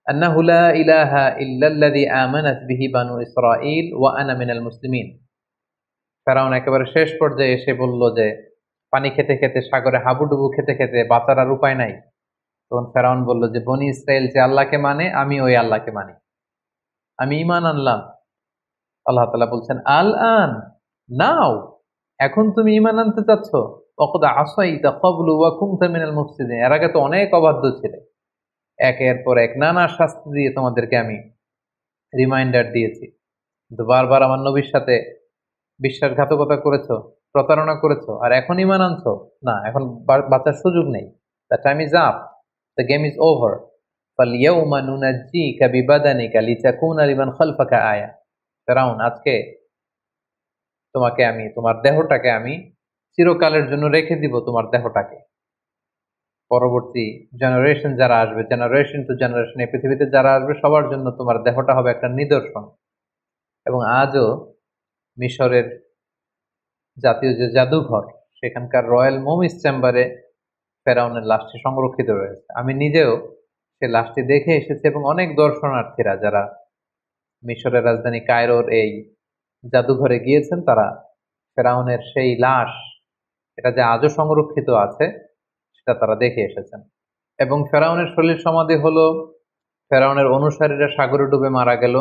আন্নাহু লা ইলাহা ইল্লাল্লাযী আমানাত বিহি বানু ইসরাঈল ওয়া আনা মিনাল মুসলিমিন। ফেরাউন একেবারে শেষ পর্যায়ে এসে বলল যে পানি খেতে খেতে, সাগরে হাবুডুবু খেতে খেতে বাঁচার আর উপায় নাই। তখন ফেরাউন বলল যে বনী ইসরাইল যে আল্লাহকে মানে আমি ওই আল্লাহকে মানি, আমি ঈমান আনলাম। আল্লাহ তাআলা বলছেন আল আন, নাও, এখন তুমি ঈমান আনতে চাচ্ছ। ওয়াকাদ আসাইতা ক্বাবলু ওয়া কুনতা মিনাল মুফসিদিন, এর আগে তো অনেক অবাধ্য ছিলে, একের পর এক নানা শাস্তি দিয়ে তোমাদেরকে আমি রিমাইন্ডার দিয়েছি, কিন্তু বারবার আমার নবীর সাথে বিশ্বাসঘাতকতা করেছো, প্রতারণা করেছো, আর এখন ঈমান আনছো না, এখন বাঁচার সুযোগ নেই। The time is up, the game is over. ফালইয়াউমা নুনাজ্জিকা বিবাদানিকা লিতাকুনা লিমান খালফাকা আয়া। ফেরাউন, আজকে তোমাকে আমি, তোমার দেহটাকে আমি চিরকালের জন্য রেখে দিব, তোমার দেহটাকে, পরবর্তী জেনারেশন যারা আসবে, জেনারেশন টু জেনারেশন এই পৃথিবীতে যারা আসবে সবার জন্য তোমার দেহটা হবে একটা নিদর্শন। এবং আজও মিশরের জাতীয় যে জাদুঘর, সেখানকার রয়্যাল মমিস চেম্বারে ফেরাউনের লাশটি সংরক্ষিত রয়েছে। আমি নিজেও সে লাশটি দেখে এসেছি এবং অনেক দর্শনার্থীরা যারা মিশরের রাজধানী কায়রোর এই জাদুঘরে গিয়েছেন তারা ফেরাউনের সেই লাশ, এটা যে আজও সংরক্ষিত আছে, সেটা তারা দেখে এসেছেন। এবং ফেরাউনের সলিল সমাধি হলো ফেরাউনের অনুসারীরা সাগরে ডুবে মারা গেল,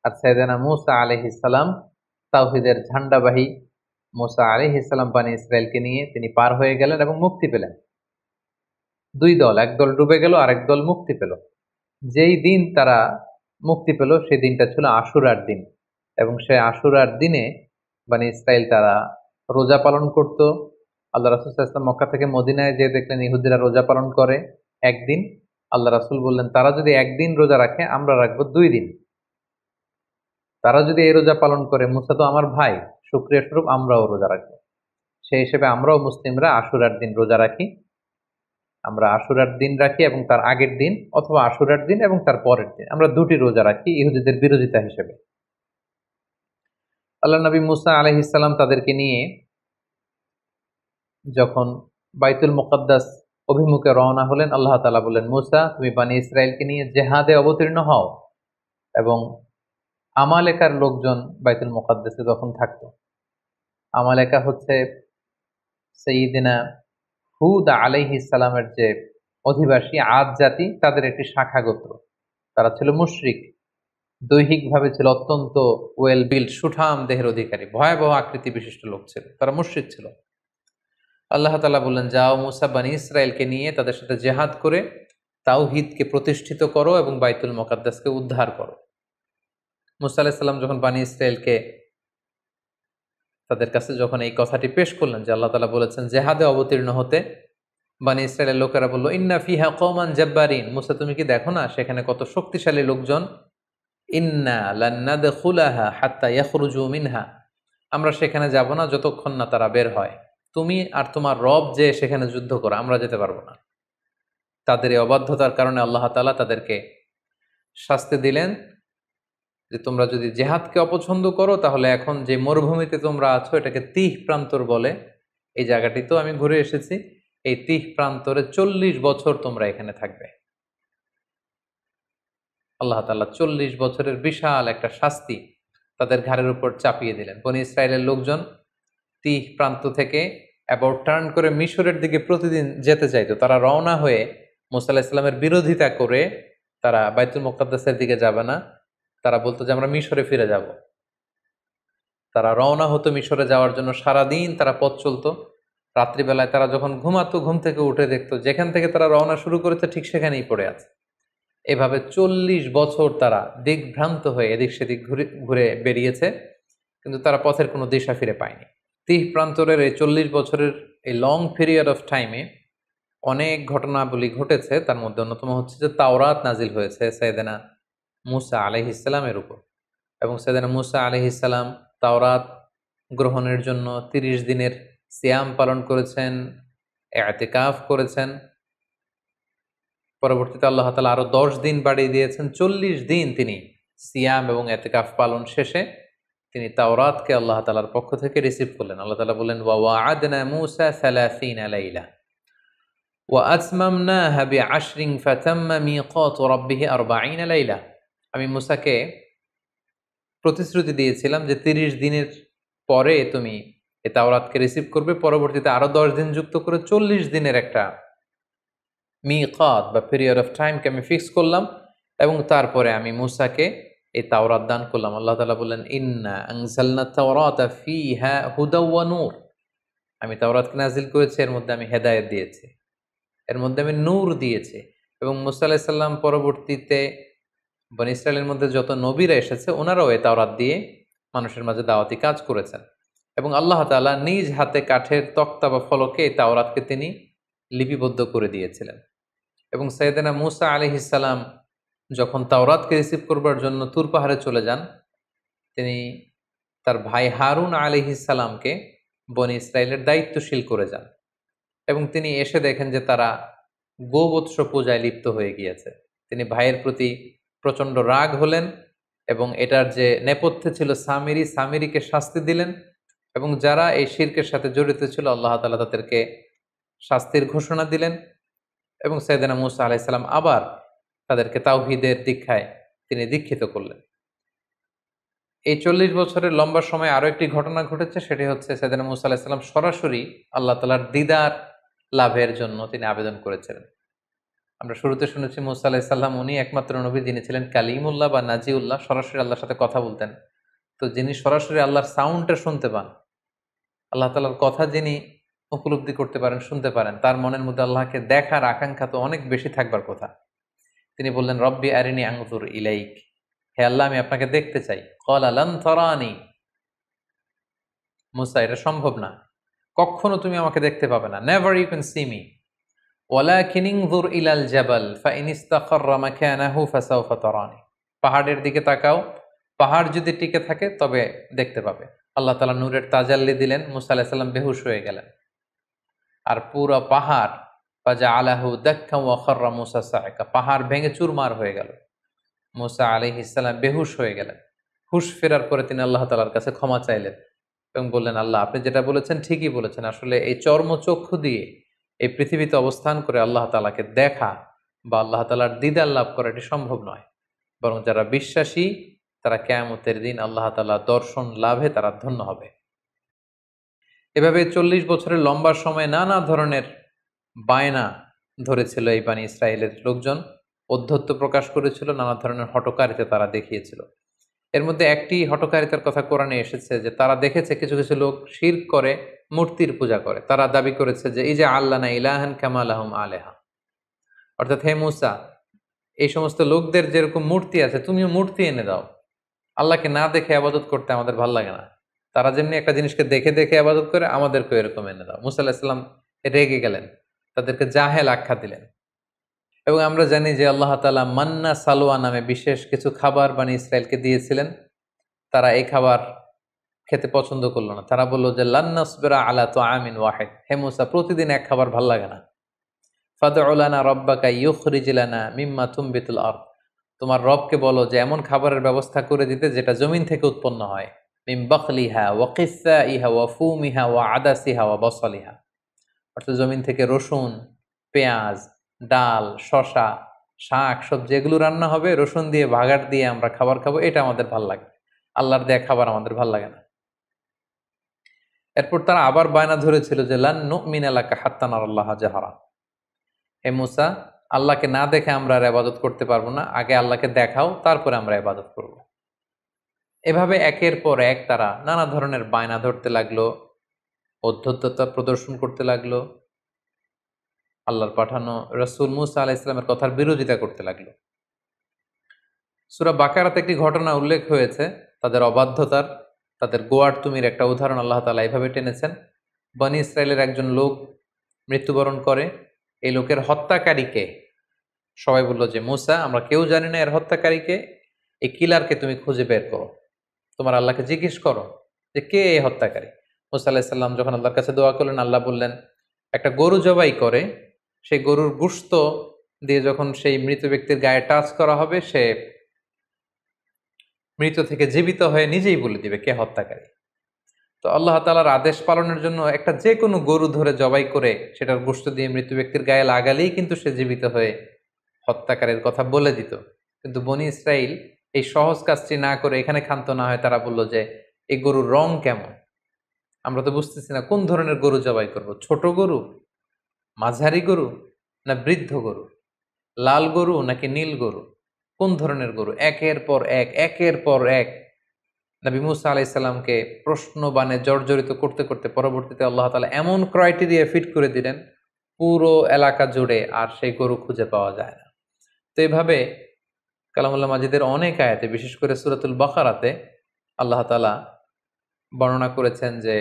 আর সাইয়েদনা মূসা আলাইহিস সালাম তাওহীদের ঝান্ডাবাহী মূসা আলাইহিস সালাম বনী ইসরায়েলকে নিয়ে তিনি পার হয়ে গেলেন এবং মুক্তি পেলেন। দুই দল, এক দল ডুবে গেল আর এক দল মুক্তি পেল। যেই দিন তারা মুক্তি পেল সেই দিনটা ছিল আশুরার দিন, এবং সেই আশুরার দিনে বনী ইসরায়েল তারা রোজা পালন করত। আল্লাহ রাসূল সাল্লাল্লাহু আলাইহি ওয়াসাল্লাম মক্কা থেকে মদিনায় যেয়ে দেখলেন ইহুদিরা রোজা পালন করে একদিন। আল্লাহ রাসূল বললেন, তারা যদি একদিন রোজা রাখে আমরা রাখবো 2 দিন। তারা যদি এই রোজা পালন করে, মুসা তো আমার ভাই, শুকরিয়া স্বরূপ আমরাও রোজা রাখবো। সেই হিসেবে আমরাও মুসলিমরা আশুরার দিন রোজা রাখি। আমরা আশুরার দিন রাখি এবং তার আগের দিন, অথবা আশুরার দিন এবং তার পরের দিন, আমরা 2টি রোজা রাখি ইহুদিদের বিরোধিতা হিসেবে। আল্লাহ নবী মুসা আলাইহিস সালাম তাদেরকে নিয়ে যখন বাইতুল মুকাদ্দাস অভিমুখে রওনা হলেন, আল্লাহ তাআলা বললেন, মুসা তুমি বনী ইসরায়েলকে নিয়ে জেহাদে অবতীর্ণ হও। এবং আমালেকার লোকজন বাইতুল মুকাদ্দাসে তখন থাকতো। আমালেকা হচ্ছে সাইয়্যিদিনা হুদ আলাইহিস সালামের যে অধিবাসী আদ জাতি, তাদের একটি শাখা গোত্র। তারা ছিল মুশরিক, দৈহিকভাবে ছিল অত্যন্ত ওয়েল বিল্ড, সুঠাম দেহের অধিকারী, ভয়াবহ আকৃতি বিশিষ্ট লোক ছিল, তারা মুশরিক ছিল। আল্লাহ তাআলা বললেন, যাও মুসা বনী ইসরায়েলকে নিয়ে তাদের সাথে জেহাদ করে তাওহীদকে প্রতিষ্ঠিত করো এবং বাইতুল মুকাদ্দাসকে উদ্ধার করো। মুসা আলাইহিস সালাম যখন বনী ইসরায়েলকে তাদের কাছে যখন এই কথাটি পেশ করলেন যে আল্লাহ তাআলা বলেছেন জেহাদে অবতীর্ণ হতে, বনী ইসরায়েলের লোকেরা বলল, ইন্না ফিহা কওমান জাব্বারিন, মুসা তুমি কি দেখো না সেখানে কত শক্তিশালী লোকজন। ইন্না লান নাদখুলাহা হাত্তা ইয়াখরুজু মিনহা, আমরা সেখানে যাব না যতক্ষণ না তারা বের হয়। তুমি আর তোমার রব যে সেখানে যুদ্ধ করো, আমরা যেতে পারবো না। তাদের এই অবাধ্যতার কারণে আল্লাহ তাআলা তাদেরকে শাস্তি দিলেন যে তোমরা যদি জেহাদকে অপছন্দ করো তাহলে এখন যে মরুভূমিতে তোমরা আছো এটাকে তিহ প্রান্তর বলে। এই জায়গাটি তো আমি ঘুরে এসেছি, এই তিহ প্রান্তরে 40 বছর তোমরা এখানে থাকবে। আল্লাহ তাআলা 40 বছরের বিশাল একটা শাস্তি তাদের ঘাড়ের উপর চাপিয়ে দিলেন। বনী ইসরায়েলের লোকজন তিহ প্রান্ত থেকে অ্যাবাউট টার্ন করে মিশরের দিকে প্রতিদিন যেতে চাইতো। তারা রওনা হয়ে মুসা আলাইহিস সালামের বিরোধিতা করে তারা বাইতুল মুকাদ্দাসের দিকে যাবে না, তারা বলতো যে আমরা মিশরে ফিরে যাব। তারা রওনা হতো মিশরে যাওয়ার জন্য, সারাদিন তারা পথ চলতো। রাত্রিবেলায় তারা যখন ঘুমাতো, ঘুম থেকে উঠে দেখতো যেখান থেকে তারা রওনা শুরু করেছে ঠিক সেখানেই পড়ে আছে। এভাবে 40 বছর তারা দিকভ্রান্ত হয়ে এদিক সেদিক ঘুরে ঘুরে বেরিয়েছে, কিন্তু তারা পথের কোনো দিশা ফিরে পায়নি। তিহ প্রান্তরের এই 40 বছরের এই লং পিরিয়ড অফ টাইমে অনেক ঘটনাবলী ঘটেছে। তার মধ্যে অন্যতম হচ্ছে যে তাওরাত নাজিল হয়েছে সাইয়েদনা মূসা আলাইহিস সালামের উপর, এবং সাইয়েদনা মূসা আলাইহিস সালাম তাওরাত গ্রহণের জন্য 30 দিনের সিয়াম পালন করেছেন, ইতিকাফ করেছেন। পরবর্তীতে আল্লাহ তাআলা আরো 10 দিন বাড়িয়ে দিয়েছেন। 40 দিন তিনি সিয়াম এবং ইতিকাফ পালন শেষে তিনি তাওরাতকে আল্লাহ তাআলার পক্ষ থেকে রিসিভ করলেন। আল্লাহ তাআলা বললেন, ওয়া ওয়া'আদনা মূসা 30 লাইলা ওয়া আতমামনাহা বি'আশরিন ফাতাম্মা মিকাতু রাব্বিহি 40 লাইলা। আমি মূসাকে প্রতিশ্রুতি দিয়েছিলাম যে 30 দিনের পরে তুমি এই তাওরাতকে রিসিভ করবে, পরবর্তীতে আরো 10 দিন যুক্ত করে 40 দিনের একটা মিকাত বা পিরিয়ড অফ টাইমকে আমি ফিক্স করলাম, এবং তারপরে আমি মূসাকে এই তাওরাত দান করলাম। আল্লাহ তাআলা বললেন, ইন্না আনজালনা তাওরাতা ফিহা হুদা ওয়া নূর, আমি তাওরাতকে নাজিল করেছি, এর মধ্যে আমি হেদায়েত দিয়েছি, এর মধ্যে আমি নূর দিয়েছি। এবং মূসা আলাইহিস সালাম পরবর্তীতে বনী ইসরায়েলের মধ্যে যত নবীরা এসেছে ওনারাও এই তাওরাত দিয়ে মানুষের মাঝে দাওয়াতি কাজ করেছেন। এবং আল্লাহ তাআলা নিজ হাতে কাঠের তক্তা বা ফলকে এই তাওরাতকে তিনি লিপিবদ্ধ করে দিয়েছিলেন। এবং সাইয়েদনা মূসা আলাইহিস সালাম যখন তাওরাতকে রিসিভ করবার জন্য তুর পাহাড়ে চলে যান, তিনি তার ভাই হারুন আলাইহিস সালামকে বনী ইসরায়েলের দায়িত্বশীল করে যান। এবং তিনি এসে দেখেন যে তারা গোবৎস পূজায় লিপ্ত হয়ে গিয়েছে। তিনি ভাইয়ের প্রতি প্রচন্ড রাগ হলেন এবং এটার যে নেপথ্যে ছিল সামিরিকে শাস্তি দিলেন এবং যারা এই শিরকের সাথে জড়িত ছিল আল্লাহ তাআলা তাদেরকে শাস্তির ঘোষণা দিলেন এবং সাইয়েদনা মূসা আলাইহিস সালাম আবার তাদেরকে তাওহীদের দীক্ষায় তিনি দীক্ষিত করলেন। এই 40 বছরের লম্বা সময় আরো একটি ঘটনা ঘটেছে, সেটি হচ্ছে সাইয়েদনা মূসা আলাইহিস সালাম সরাসরি আল্লাহ তাআলার দিদার লাভের জন্য তিনি আবেদন করেছিলেন। আমরা শুরুতে শুনেছি মূসা আলাইহিস সালাম উনি একমাত্র নবী যিনি ছিলেন কালিমুল্লাহ বা নাজিউল্লাহ, সরাসরি আল্লাহর সাথে কথা বলতেন। তো যিনি সরাসরি আল্লাহর সাউন্ডটা শুনতে পান, আল্লাহ তাআলার কথা যিনি উপলব্ধি করতে পারেন, শুনতে পারেন, তার মনের মধ্যে আল্লাহকে দেখার আকাঙ্ক্ষা তো অনেক বেশি থাকবার কথা। তিনি বললেন, রব্বি আরিনি আনজুর ইলাইক, হে আল্লাহ আমি আপনাকে দেখতে চাই। ক্বালা লান তারানি, মূসা এটা সম্ভব না, কখনো তুমি আমাকে দেখতে পাবে না, never you can see me. ওয়ালাকিন ইনজুর ইলাল জাবাল ফাইন ইসতাকাররা মাকানাহু ফাসাউফা তারানি, পাহাড়ের দিকে তাকাও, পাহাড় যদি টিকে থাকে তবে দেখতে পাবে। আল্লাহ তাআলা নূরের তাজাল্লি দিলেন, মূসা আলাইহিস সালাম বেহুশ হয়ে গেলেন আর পুরো পাহাড় ফাজআলাহু দাক্কা ওয়া খাররা মূসা সাইকা, পাহাড় ভেঙে চুরমার হয়ে গেল। মূসা আলাইহিস সালাম বেহুশ হয়ে গেলেন। হুশ ফেরার পরে তিনি আল্লাহ তাআলার কাছে ক্ষমা চাইলেন এবং বললেন, আল্লাহ আপনি যেটা বলেছেন ঠিকই বলেছেন, আসলে এই চর্মচক্ষু দিয়ে এই পৃথিবীতে অবস্থান করে আল্লাহ তাআলাকে দেখা বা আল্লাহ তাআলার দিদার লাভ করা এটি সম্ভব নয়, বরং যারা বিশ্বাসী তারা কিয়ামতের দিন আল্লাহ তাআলার দর্শন লাভে তারা ধন্য হবে। এভাবে 40 বছরের লম্বা সময় নানা ধরনের বায়না ধরেছিল এই বানি ইসরায়েলের লোকজন, অধ্যত্ব প্রকাশ করেছিল, নানা ধরনের হঠকারিতা তারা দেখিয়েছিল। এর মধ্যে একটি হঠকারিতার কথা কোরআনে এসেছে যে তারা দেখেছে কিছু কিছু লোক শিরক করে, মূর্তির পূজা করে। তারা দাবি করেছে যে এই যে আল্লানা ইলাহান কামা লাহুম আলেহা, অর্থাৎ হে মূসা এই সমস্ত লোকদের যেরকম মূর্তি আছে তুমিও মূর্তি এনে দাও, আল্লাহকে না দেখে আবাদত করতে আমাদের ভাল লাগে না। তারা যেমনি একটা জিনিসকে দেখে দেখে আবাদত করে, আমাদেরকে এরকম এনে দাও। মূসা আলাইহিস সালাম রেগে গেলেন, তাদেরকে জাহেল আখ্যা দিলেন। এবং আমরা জানি যে আল্লাহ তাআলা মান্না সালোয়া নামে বিশেষ কিছু খাবার বানি ইসরায়েলকে দিয়েছিলেন। তারা এই খাবার খেতে পছন্দ করলো না। তারা বলল যে লান নাসবিরা আলা তুআমিন ওয়াহিদ, হে মূসা প্রতিদিন এক খাবার ভাল লাগে না। ফাদউ লানা রাব্বাকা ইউখরিজ লানা মিম্মা তুমবিতুল আরদ, তোমার রবকে বলো যে এমন খাবারের ব্যবস্থা করে দিতে যেটা জমিন থেকে উৎপন্ন হয়। মিন বাকলিহা ওয়া কিসাইহা ওয়া ফুমিহা ওয়া আদাসিহা ওয়া বসলিহা, অর্থাৎ জমিন থেকে রসুন, পেঁয়াজ, ডাল, শসা, শাক সবজি এগুলো রান্না হবে, রসুন দিয়ে ভাগার দিয়ে আমরা খাবার খাবো, এটা আমাদের ভাল লাগে, আল্লাহর দেয়া খাবার আমাদের ভাল লাগে না। এরপর তারা আবার বায়না ধরেছিল যে লান নুমিনা লাকা হাত্তা নারাল্লাহা জাহারা, হে মূসা আল্লাহকে না দেখে আমরা আর ইবাদত করতে পারবো না, আগে আল্লাহকে দেখাও তারপরে আমরা ইবাদত করব। এভাবে একের পর এক তারা নানা ধরনের বায়না ধরতে লাগলো, অধ্যত্ততা প্রদর্শন করতে লাগলো, আল্লাহর পাঠানো রাসূল মূসা আলাইহিস সালামের কথার বিরোধিতা করতে লাগলো। সূরা বাকারাতে একটি ঘটনা উল্লেখ হয়েছে তাদের অবাধ্যতার, তাদের গোয়ার্তুমির একটা উদাহরণ আল্লাহ তাআলা এভাবে টেনেছেন। বনি ইসরায়েলের একজন লোক মৃত্যুবরণ করে, এই লোকের হত্যাকারীকে সবাই বলল যে মূসা আমরা কেউ জানি না এর হত্যাকারীকে, এই কিলারকে তুমি খুঁজে বের করো, তোমার আল্লাহকে জিজ্ঞেস করো যে কে এই হত্যাকারী। মূসা আলাইহিস সালাম যখন আল্লাহর কাছে দোয়া করলেন, আল্লাহ বললেন একটা গরু জবাই করে সেই গরুর গোশত দিয়ে যখন সেই মৃত ব্যক্তির গায়ে টাচ করা হবে, সে মৃত থেকে জীবিত হয়ে নিজেই বলে দিবে কে হত্যাকারী। তো আল্লাহ তাআলার আদেশ পালনের জন্য একটা যে কোনো গরু ধরে জবাই করে সেটার গোশত দিয়ে মৃত ব্যক্তির গায়ে লাগালেই কিন্তু সে জীবিত হয়ে হত্যাকারীর কথা বলে দিত। কিন্তু বনি ইসরাইল এই সহজ কাজটি না করে এখানে ক্ষান্ত না হয় তারা বলল যে এই গরুর রং কেমন, আমরা তো বুঝতেছি না কোন ধরনের গরু জবাই করব, ছোট গরু, মাঝারি গরু না বৃদ্ধ গরু, লাল গরু নাকি নীল গরু, কোন ধরনের গরু। একের পর এক একের পর এক নবী মূসা আলাইহিস সালামকে প্রশ্ন বানে জর্জরিত করতে করতে পরবর্তীতে আল্লাহ তাআলা এমন ক্রাইটেরিয়া ফিট করে দিলেন পুরো এলাকা জুড়ে আর সেই গরু খুঁজে পাওয়া যায় না। তো এইভাবে কালামুল্লাহ মাজিদের অনেক আয়াতে, বিশেষ করে সূরাতুল বাকারাতে আল্লাহ তাআলা বর্ণনা করেছেন যে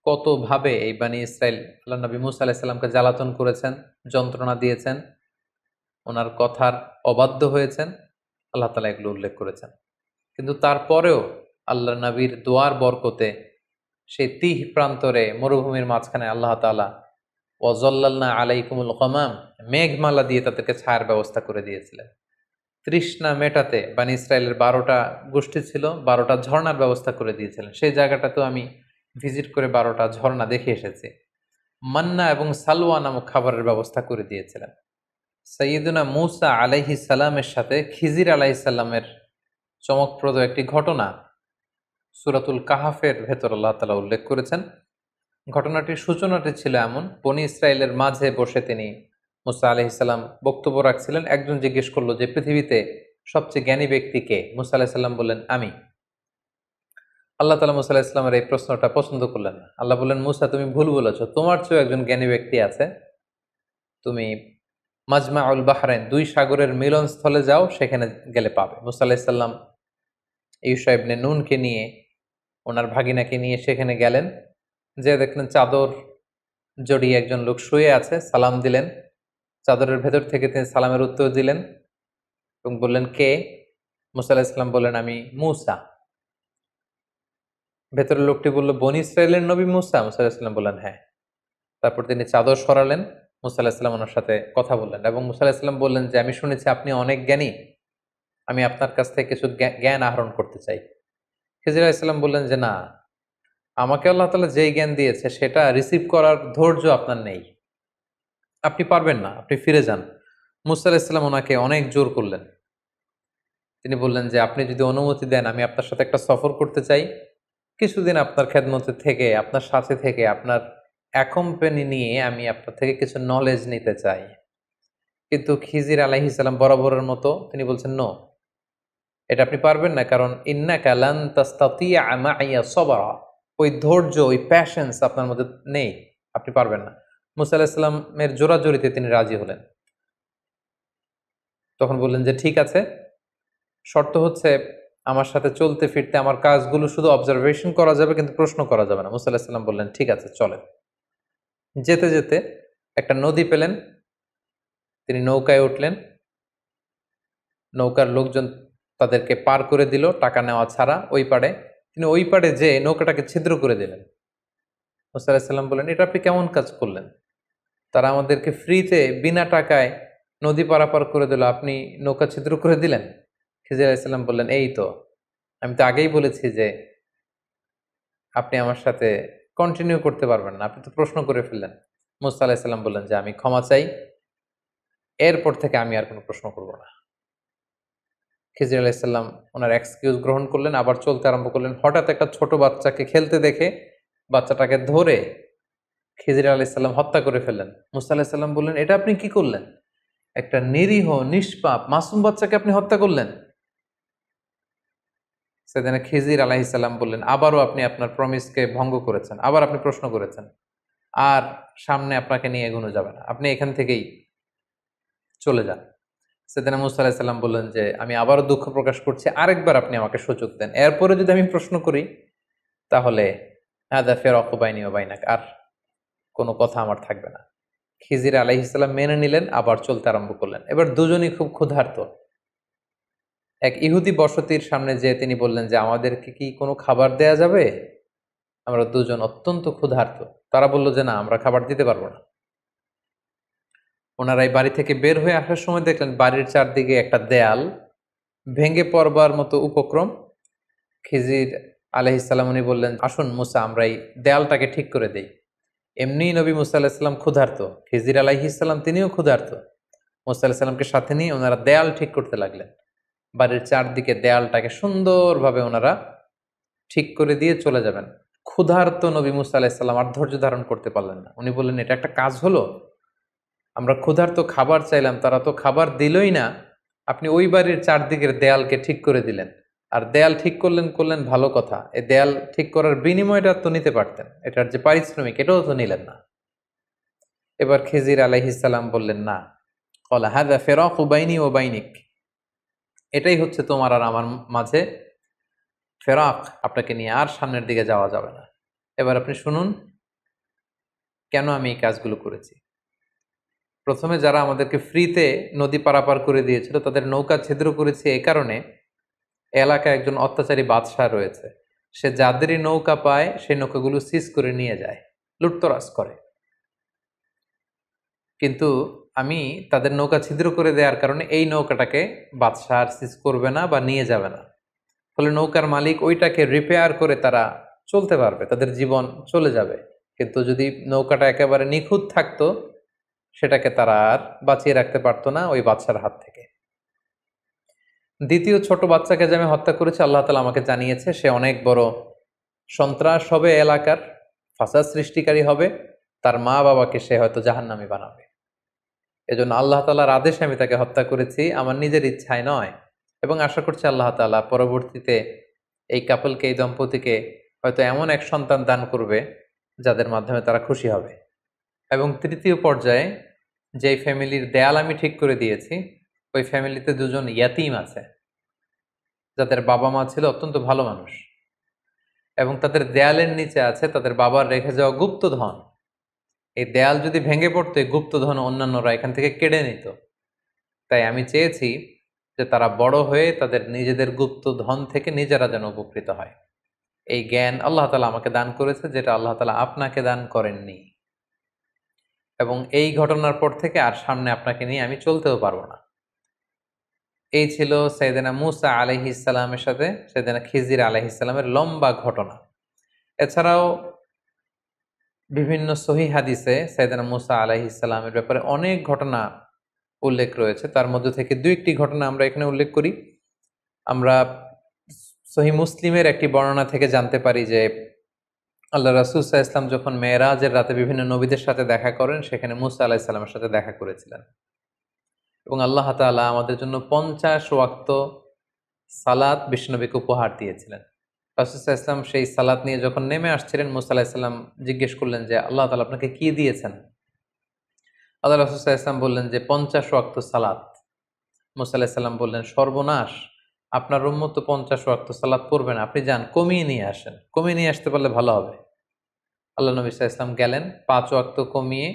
কতভাবে এই বানি ইসরাইল আল্লাহ নবী মূসা আলাইহিস সালামকে জ্বালাতন করেছেন, যন্ত্রণা দিয়েছেন, ওনার কথার অবাধ্য হয়েছেন, আল্লাহ তাআলা এগুলো উল্লেখ করেছেন। কিন্তু তারপরেও আল্লাহ নবীর দোয়ার বরকতে সেই তিহ প্রান্তরে মরুভূমির মাঝখানে আল্লাহ তাআলা ওয়াজাল্লালনা আলাইকুমুল গমাম, মেঘমালা দিয়ে তাদেরকে ছায়ার ব্যবস্থা করে দিয়েছিলেন। তৃষ্ণা মেটাতে বানি ইসরায়েলের 12টা গোষ্ঠী ছিল, 12টা ঝর্ণার ব্যবস্থা করে দিয়েছিলেন। সেই জায়গাটাতেও আমি ভিজিট করে 12টা ঝর্ণা দেখে এসেছি। মান্না এবং সালওয়া নামক খাবারের ব্যবস্থা করে দিয়েছিলেন। সাইয়্যিদুনা মূসা আলাইহিস সালামের সাথে খিজির আলাইহিস সালামের চমকপ্রদ একটি ঘটনা সূরাতুল কাহাফের ভেতর আল্লাহ তাআলা উল্লেখ করেছেন। ঘটনাটির সূচনাটি ছিল এমন: বনি ইসরায়েলের মাঝে বসে তিনি মূসা আলাইহিস সালাম বক্তব্য রাখছিলেন। একজন জিজ্ঞেস করলো যে পৃথিবীতে সবচেয়ে জ্ঞানী ব্যক্তি কে? মূসা আলাইহিস সালাম বললেন, আমি। আল্লাহ তাআলা মূসা আলাইহিস সালামের এই প্রশ্নটা পছন্দ করলেন না। আল্লাহ বললেন, মূসা তুমি ভুল বলেছো, তোমার চেয়েও একজন জ্ঞানী ব্যক্তি আছে। তুমি মাজমাউল বাহরাইন, দুই সাগরের মিলনস্থলে যাও, সেখানে গেলে পাবে। মূসা আলাইহিস সালাম ইউশা ইবনে নুনকে নিয়ে, ওনার ভাগিনাকে নিয়ে সেখানে গেলেন। যে দেখলেন চাদর জড়িয়ে একজন লোক শুয়ে আছে, সালাম দিলেন। চাদরের ভেতর থেকে তিনি সালামের উত্তর দিলেন এবং বললেন, কে? মূসা আলাইহিস সালাম বললেন, আমি মূসা। ভেতরের লোকটি বলল, বনি ইসরায়েলের নবী মূসা? মূসা আলাইহিস সালাম বললেন, হ্যাঁ। তারপর তিনি চাদর সরালেন, মূসা আলাইহিস সালাম ওনার সাথে কথা বললেন এবং মূসা আলাইহিস সালাম বললেন যে আমি শুনেছি আপনি অনেক জ্ঞানী, আমি আপনার কাছ থেকে কিছু জ্ঞান আহরণ করতে চাই। খিজির আলাইহিস সালাম বললেন যে না, আমাকে আল্লাহ তাআলা যেই জ্ঞান দিয়েছে সেটা রিসিভ করার ধৈর্য আপনার নেই, আপনি পারবেন না, আপনি ফিরে যান। মূসা আলাইহিস সালাম ওনাকে অনেক জোর করলেন। তিনি বললেন যে আপনি যদি অনুমতি দেন, আমি আপনার সাথে একটা সফর করতে চাই, কিছুদিন আপনার খেদমতে থেকে, আপনার সাথে থেকে, আপনার অ্যাকম্পানি নিয়ে আমি আপনার থেকে কিছু নলেজ নিতে চাই। কিন্তু খিজির আলাইহিস সালাম বরাবরের মতো তিনি বলছেন, নো, এটা আপনি পারবেন না, কারণ ইন্নাকা লান তাস্তাতিয়া মাইয়া সবরা, ওই ধৈর্য, ওই প্যাশন্স আপনার মধ্যে নেই, আপনি পারবেন না। মূসা আলাইহিস সালামের জোরাজোরিতে তিনি রাজি হলেন। তখন বললেন যে ঠিক আছে, শর্ত হচ্ছে আমার সাথে চলতে ফিরতে আমার কাজগুলো শুধু অবজারভেশন করা যাবে, কিন্তু প্রশ্ন করা যাবে না। মূসা আলাইহিস সালাম বললেন, ঠিক আছে, চলেন। যেতে যেতে একটা নদী পেলেন, তিনি নৌকায় উঠলেন। নৌকার লোকজন তাদেরকে পার করে দিল টাকা নেওয়া ছাড়া ওই পাড়ে। তিনি ওই পাড়ে যেয়ে নৌকাটাকে ছিদ্র করে দিলেন। মূসা আলাইহিস সালাম বললেন, এটা আপনি কেমন কাজ করলেন? তারা আমাদেরকে ফ্রিতে বিনা টাকায় নদী পারাপার করে দিল, আপনি নৌকা ছিদ্র করে দিলেন? খিজির আলাইহিস সালাম বললেন, এই তো, আমি তো আগেই বলেছি যে আপনি আমার সাথে কন্টিনিউ করতে পারবেন না, আপনি তো প্রশ্ন করে ফেললেন। মূসা আলাইহিস সালাম বললেন যে আমি ক্ষমা চাই, এরপর থেকে আমি আর কোনো প্রশ্ন করব না। খিজির আলাইহিস সালাম ওনার এক্সকিউজ গ্রহণ করলেন, আবার চলতে আরম্ভ করলেন। হঠাৎ একটা ছোট বাচ্চাকে খেলতে দেখে বাচ্চাটাকে ধরে খিজির আলাইহিস সালাম হত্যা করে ফেললেন। মূসা আলাইহিস সালাম বললেন, এটা আপনি কি করলেন? একটা নিরীহ নিষ্পাপ মাসুম বাচ্চাকে আপনি হত্যা করলেন? সেদিন খিজির আলাইহিস সালাম বললেন, আবারও আপনি আপনার প্রমিসকে ভঙ্গ করেছেন, আবার আপনি প্রশ্ন করেছেন, আর সামনে আপনাকে নিয়ে এগোনো যাবে না, আপনি এখান থেকেই চলে যান। সেদিন মূসা আলাইহিস সালাম বললেন যে আমি আবারও দুঃখ প্রকাশ করছি, আরেকবার আপনি আমাকে সুযোগ দেন, এরপরে যদি আমি প্রশ্ন করি তাহলে হাদা ফিরাকু বাইনি ওয়া বাইনাক, আর কোনো কথা আমার থাকবে না। খিজির আলাইহিস সালাম মেনে নিলেন, আবার চলতে আরম্ভ করলেন। এবার দুজনই খুব ক্ষুধার্ত। এক ইহুদি বসতির সামনে যেয়ে তিনি বললেন যে আমাদেরকে কি কোনো খাবার দেয়া যাবে? আমরা দুজন অত্যন্ত ক্ষুধার্ত। তারা বলল যে না, আমরা খাবার দিতে পারবো না। ওনারা এই বাড়ি থেকে বের হয়ে আসার সময় দেখলেন বাড়ির চারদিকে একটা দেয়াল ভেঙে পড়বার মতো উপক্রম। খিজির আলাইহিস সালাম উনি বললেন, আসুন মুসা, আমরা এই দেয়ালটাকে ঠিক করে দেই। এমনি নবী মুসা আলাইহিস সালাম ক্ষুধার্ত, খিজির আলাইহিস সালাম তিনিও ক্ষুধার্ত। মুসা আলাইহিস সালামকে সাথে নিয়ে ওনারা দেয়াল ঠিক করতে লাগলেন। বাড়ির চারদিকে দেয়ালটাকে সুন্দরভাবে ওনারা ঠিক করে দিয়ে চলে যাবেন। ক্ষুধার্ত নবী মুসা আলাইহিস সালাম আর ধৈর্য ধারণ করতে পারলেন না। উনি বললেন, এটা একটা কাজ হলো? আমরা ক্ষুধার্ত খাবার চাইলাম, তারা তো খাবার দিলই না, আপনি ওই বাড়ির চারদিকের দেয়ালকে ঠিক করে দিলেন। আর দেয়াল ঠিক করলেন ভালো কথা, এই দেয়াল ঠিক করার বিনিময়টা তো নিতে পারতেন, এটার যে পারিশ্রমিক এটাও তো নিলেন না। এবার খিজির আলাইহিস সালাম বললেন, না, ক্বালা হাযা ফিরাকু বাইনি ওয়া বাইনিক, এটাই হচ্ছে তোমার আর আমার মাঝে ফেরাক, আপনাকে নিয়ে আর সামনের দিকে যাওয়া যাবে না। এবার আপনি শুনুন কেন আমি এই কাজগুলো করেছি। প্রথমে যারা আমাদেরকে ফ্রিতে নদী পারাপার করে দিয়েছিল তাদের নৌকা ছিদ্র করেছে এ কারণে, এলাকায় একজন অত্যাচারী বাদশাহ রয়েছে, সে যাদেরই নৌকা পায় সেই নৌকাগুলো সিজ করে নিয়ে যায়, লুটতরাজ করে। কিন্তু আমি তাদের নৌকা ছিদ্র করে দেওয়ার কারণে এই নৌকাটাকে বাদশাহ আর সিজ করবে না বা নিয়ে যাবে না। ফলে নৌকার মালিক ওইটাকে রিপেয়ার করে তারা চলতে পারবে, তাদের জীবন চলে যাবে। কিন্তু যদি নৌকাটা একেবারে নিখুঁত থাকতো, সেটাকে তারা আর বাঁচিয়ে রাখতে পারতো না ওই বাদশার হাত থেকে। দ্বিতীয় ছোট বাচ্চাকে যে আমি হত্যা করেছি, আল্লাহ তাআলা আমাকে জানিয়েছে সে অনেক বড় সন্ত্রাস হবে, এলাকার ফাসাদ সৃষ্টিকারী হবে, তার মা বাবাকে সে হয়তো জাহান্নামী বানাবে। এজন্য আল্লাহ তাআলার আদেশে আমি তাকে হত্যা করেছি, আমার নিজের ইচ্ছায় নয়। এবং আশা করছি আল্লাহ তাআলা পরবর্তীতে এই কাপলকে, এই দম্পতিকে হয়তো এমন এক সন্তান দান করবে যাদের মাধ্যমে তারা খুশি হবে। এবং তৃতীয় পর্যায়ে যেই ফ্যামিলির দেয়াল আমি ঠিক করে দিয়েছি, ওই ফ্যামিলিতে দুজন ইয়াতিম আছে যাদের বাবা মা ছিল অত্যন্ত ভালো মানুষ, এবং তাদের দেয়ালের নিচে আছে তাদের বাবার রেখে যাওয়া গুপ্তধন। এই দেয়াল যদি ভেঙে পড়তো, এই গুপ্তধন অন্যান্যরা এখান থেকে কেড়ে নিত। তাই আমি চেয়েছি যে তারা বড় হয়ে তাদের নিজেদের গুপ্তধন থেকে নিজেরা যেন উপকৃত হয়। এই জ্ঞান আল্লাহ তাআলা আমাকে দান করেছে, যেটা আল্লাহ তাআলা আপনাকে দান করেননি। এবং এই ঘটনার পর থেকে আর সামনে আপনাকে নিয়ে আমি চলতেও পারবো না। এই ছিল সাইয়েদনা মূসা আলাইহিস সালামের সাথে সাইয়েদনা খিজির আলাইহিস সালামের লম্বা ঘটনা। এছাড়াও বিভিন্ন সহিহ হাদিসে সাইয়েদনা মূসা আলাইহিস সালামের ব্যাপারে অনেক ঘটনা উল্লেখ রয়েছে। তার মধ্যে থেকে দুই একটি ঘটনা আমরা এখানে উল্লেখ করি। আমরা সহিহ মুসলিমের একটি বর্ণনা থেকে জানতে পারি যে আল্লাহ রাসূল সাল্লাল্লাহু আলাইহি ওয়াসাল্লাম যখন মেরাজের রাতে বিভিন্ন নবীদের সাথে দেখা করেন, সেখানে মূসা আলাইহিস সালামের সাথে দেখা করেছিলেন। এবং আল্লাহ তাআলা আমাদের জন্য 50 ওয়াক্ত সালাত বিশ্বনবীকে উপহার দিয়েছিলেন। রাসূল সাল্লাল্লাহু আলাইহি ওয়াসাল্লাম সেই সালাত নিয়ে যখন নেমে আসছিলেন, মূসা আলাইহিস সালাম জিজ্ঞেস করলেন যে আল্লাহ তাআলা আপনাকে কি দিয়েছেন? আল্লাহ রাসূল সাল্লাল্লাহু আলাইহি ওয়াসাল্লাম বললেন যে 50 ওয়াক্ত সালাত। মূসা আলাইহিস সালাম বললেন, সর্বনাশ, আপনার উম্মত তো 50 ওয়াক্ত সালাত পড়বে না, আপনি যান কমিয়ে নিয়ে আসেন, কমিয়ে নিয়ে আসতে পারলে ভালো হবে। আল্লাহ নবী সাল্লাল্লাহু আলাইহি ওয়াসাল্লাম গেলেন, 5 ওয়াক্ত কমিয়ে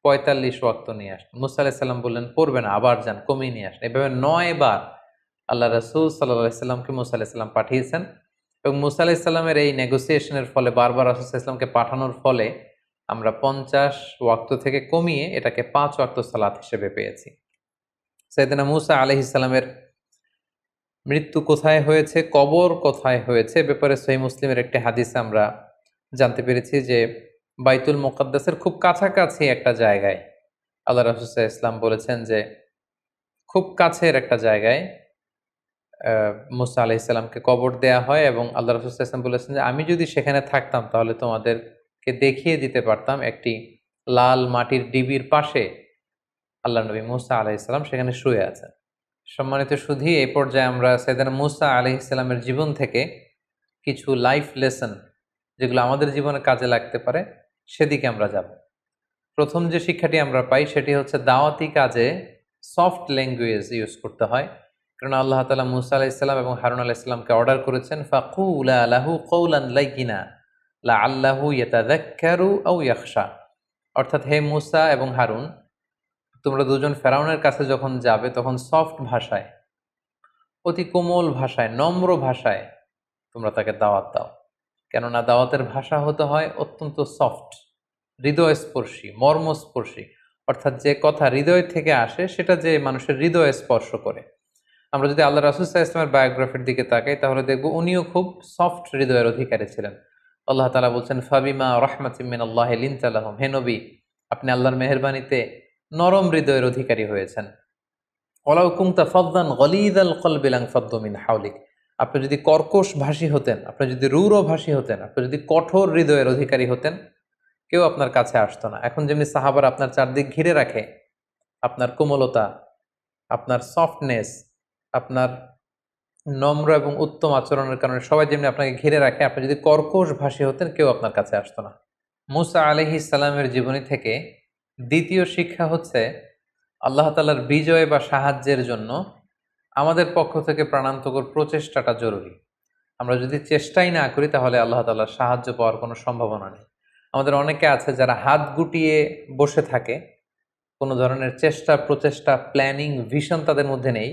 45 ওয়াক্ত নিয়ে আসলেন। মূসা আলাইহিস সালাম বললেন, পড়বে না, আবার যান কমিয়ে নিয়ে আসেন। এভাবে 9 বার আল্লাহ রাসূল সাল্লাল্লাহু আলাইহি ওয়াসাল্লামকে মূসা আলাইহিস সালাম পাঠিয়েছেন। এবং মূসা আলাইহিস সালামের এই নেগোসিয়েশনের ফলে, বারবার রাসূল সাল্লাল্লাহু আলাইহি ওয়াসাল্লামকে পাঠানোর ফলে আমরা 50 ওয়াক্ত থেকে কমিয়ে এটাকে 5 ওয়াক্ত সালাত হিসেবে পেয়েছি। সাইয়েদনা মূসা আলাইহিস সালামের মৃত্যু কোথায় হয়েছে, কবর কোথায় হয়েছে, ব্যাপারে সহিহ মুসলিমের একটি হাদিসে আমরা জানতে পেরেছি যে বাইতুল মুকাদ্দাসের খুব কাছাকাছি একটা জায়গায় আল্লাহ রাসূল সাল্লাল্লাহু আলাইহি ওয়াসাল্লাম বলেছেন যে খুব কাছের একটা জায়গায় মূসা আলাইহিস সালামকে কবর দেয়া হয়। এবং আল্লাহ রাসূল সাল্লাল্লাহু আলাইহি ওয়াসাল্লাম বলেছেন যে আমি যদি সেখানে থাকতাম তাহলে তোমাদেরকে দেখিয়ে দিতে পারতাম একটি লাল মাটির ডিবির পাশে আল্লাহ নবী মূসা আলাইহিস সালাম সেখানে শুয়ে আছেন। সম্মানিত সুধী, এই পর্যায়ে আমরা সাইয়েদনা মূসা আলাইহিস সালামের জীবন থেকে কিছু লাইফ লেসন, যেগুলো আমাদের জীবনে কাজে লাগতে পারে, সেদিকে আমরা যাব। প্রথম যে শিক্ষাটি আমরা পাই সেটি হচ্ছে দাওয়াতি কাজে সফট ল্যাঙ্গুয়েজ ইউজ করতে হয়। কারণ আল্লাহ তাআলা মূসা আলাইহিস সালাম এবং হারুন আলাইহিস সালামকে অর্ডার করেছেন, ফাকুলা লাহু কওলান লাইয়িনা লাআল্লাহু ইয়াতাযাক্কারু আও ইয়াখশা। অর্থাৎ হে মূসা এবং হারুন, তোমরা দুজন ফেরাউনের কাছে যখন যাবে তখন সফট ভাষায়, অতি কোমল ভাষায়, নম্র ভাষায় তোমরা তাকে দাওয়াত দাও। কেননা দাওয়াতের ভাষা হতে হয় অত্যন্ত সফট, হৃদয়স্পর্শী, মর্মস্পর্শী। অর্থাৎ যে কথা হৃদয় থেকে আসে সেটা যে মানুষের হৃদয়ে স্পর্শ করে। আমরা যদি আল্লাহ রাসূল সাল্লাল্লাহু আলাইহি ওয়াসাল্লামের বায়োগ্রাফির দিকে তাকাই তাহলে দেখব উনিও খুব সফট হৃদয়ের অধিকারী ছিলেন। আল্লাহ তাআলা বলছেন, ফাবিমা রাহমাতিম মিনাল্লাহি লিনতা লাহুম, হে নবী, আপনি আল্লাহর মেহেরবানিতে নরম হৃদয়ের অধিকারী হয়েছেন। ওয়ালাউ কুনতা ফাদদান গলিযাল কলবি লানফাদ্দু মিন হাওলিক, আপনি যদি কর্কশ ভাষী হতেন, আপনি যদি রূঢ় ভাষী হতেন, আপনি যদি কঠোর হৃদয়ের অধিকারী হতেন, কেউ আপনার কাছে আসতো না। এখন যেমনি সাহাবারা আপনার চারদিক ঘিরে রাখে, আপনার কোমলতা, আপনার সফটনেস, আপনার নম্র এবং উত্তম আচরণের কারণে সবাই যেমনি আপনাকে ঘিরে রাখে, আপনি যদি কর্কশ ভাষী হতেন কেউ আপনার কাছে আসতো না। মূসা আলাইহিস সালামের জীবনী থেকে দ্বিতীয় শিক্ষা হচ্ছে আল্লাহ তাআলার বিজয় বা সাহায্যের জন্য আমাদের পক্ষ থেকে প্রাণান্তকর প্রচেষ্টাটা জরুরি। আমরা যদি চেষ্টাই না করি তাহলে আল্লাহ তাআলার সাহায্য পাওয়ার কোনো সম্ভাবনা নেই। আমাদের অনেকে আছে যারা হাত গুটিয়ে বসে থাকে, কোনো ধরনের চেষ্টা, প্রচেষ্টা, প্ল্যানিং, ভিশন তাদের মধ্যে নেই,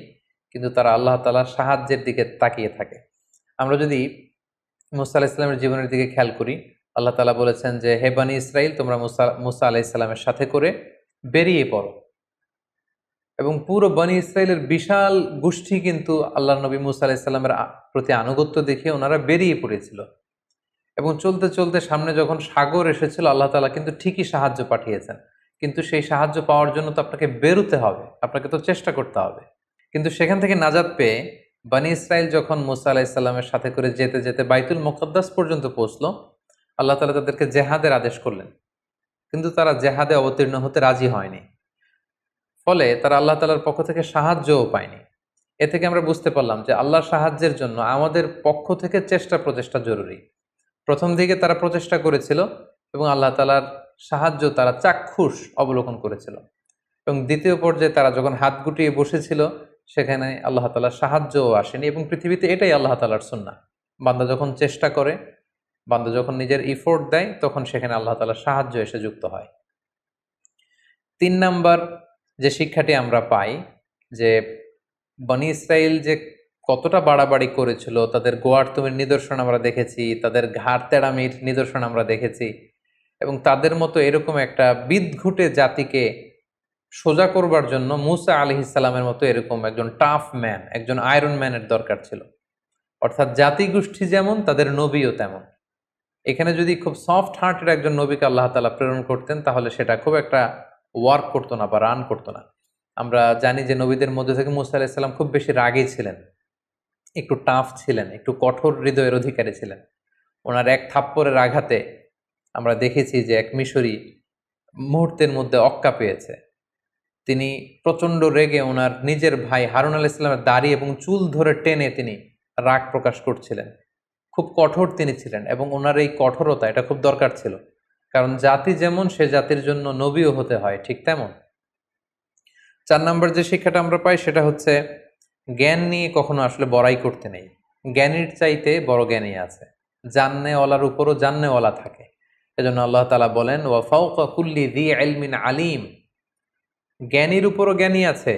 কিন্তু তারা আল্লাহ তাআলার সাহায্যের দিকে তাকিয়ে থাকে। আমরা যদি মূসা আলাইহিস সালামের জীবনের দিকে খেয়াল করি, আল্লাহ তাআলা বলেছেন যে হে বনী ইসরাইল, তোমরা মুসা আলাইহিস সালামের সাথে করে বেরিয়ে পড়ো। এবং পুরো বনি ইসরায়েলের বিশাল গোষ্ঠী কিন্তু আল্লাহ নবী মুসা আলাইহিসসালামের প্রতি আনুগত্য দেখে ওনারা বেরিয়ে পড়েছিল। এবং চলতে চলতে সামনে যখন সাগর এসেছিল, আল্লাহ তাআলা কিন্তু ঠিকই সাহায্য পাঠিয়েছেন। কিন্তু সেই সাহায্য পাওয়ার জন্য তো আপনাকে বেরোতে হবে, আপনাকে তো চেষ্টা করতে হবে। কিন্তু সেখান থেকে নাজাত পেয়ে বনি ইসরাইল যখন মুসা আলাইহিসসালামের সাথে করে যেতে যেতে বাইতুল মুকাদ্দাস পর্যন্ত পৌঁছলো, আল্লাহ তাআলা তাদেরকে জেহাদের আদেশ করলেন। কিন্তু তারা জেহাদে অবতীর্ণ হতে রাজি হয়নি। ফলে তারা আল্লাহ তাআলার পক্ষ থেকে সাহায্যও পায়নি। এ থেকে আমরা বুঝতে পারলাম যে আল্লাহর সাহায্যের জন্য আমাদের পক্ষ থেকে চেষ্টা প্রচেষ্টা জরুরি। প্রথম দিকে তারা প্রচেষ্টা করেছিল এবং আল্লাহ তাআলার সাহায্য তারা চাক্ষুষ অবলোকন করেছিল, এবং দ্বিতীয় পর্যায়ে তারা যখন হাত গুটিয়ে বসেছিল সেখানে আল্লাহ তাআলার সাহায্যও আসেনি। এবং পৃথিবীতে এটাই আল্লাহ তাআলার সুন্নাহ, বান্দা যখন চেষ্টা করে, বান্দা যখন নিজের ইফোর্ট দেয়, তখন সেখানে আল্লাহ তাআলার সাহায্য এসে যুক্ত হয়। ৩ নাম্বার যে শিক্ষাটি আমরা পাই, যে বনি ইসরাইল যে কতটা বাড়াবাড়ি করেছিল, তাদের গোয়ার্তুমের নিদর্শন আমরা দেখেছি, তাদের ঘাড় তেড়ামির নিদর্শন আমরা দেখেছি, এবং তাদের মতো এরকম একটা বিদঘুটে জাতিকে সোজা করবার জন্য মুসা আলাইহিস সালামের মতো এরকম একজন টাফ ম্যান, একজন আয়রন ম্যানের দরকার ছিল। অর্থাৎ জাতিগোষ্ঠী যেমন, তাদের নবীও তেমন। এখানে যদি খুব সফট হার্টের একজন নবীকে আল্লাহ তাআলা প্রেরণ করতেন, তাহলে সেটা খুব একটা ওয়ার্ক করতো না বা রান করতো না। আমরা জানি যে নবীদের মধ্যে থেকে মুসা আলাইহিস সালাম খুব বেশি রাগী ছিলেন, একটু টাফ ছিলেন, একটু কঠোর হৃদয়ের অধিকারী ছিলেন। ওনার এক থাপ্পড়ের আঘাতে আমরা দেখেছি যে এক মিশরী মুহূর্তের মধ্যে অক্কা পেয়েছে। তিনি প্রচণ্ড রেগে ওনার নিজের ভাই হারুন আলাইহিস সালামের দাড়ি এবং চুল ধরে টেনে তিনি রাগ প্রকাশ করছিলেন। খুব কঠোর তিনি ছিলেন, এবং ওনার এই কঠোরতা এটা খুব দরকার ছিল, কারণ জাতি যেমন সে জাতির জন্য নবীও হতে হয় ঠিক তেমন। ৪ নম্বর যে শিক্ষাটা আমরা পাই সেটা হচ্ছে জ্ঞান নিয়ে কখনো আসলে বড়াই করতে নেই। জ্ঞানীর চাইতে বড় জ্ঞানী আছে, জান্নেওয়ালার উপরও জান্নেওয়ালা থাকে। এজন্য আল্লাহ তাআলা বলেন, ওয়া ফাওকা কুল্লি যী ইলমিন আলিম, জ্ঞানীর উপরও জ্ঞানী আছে,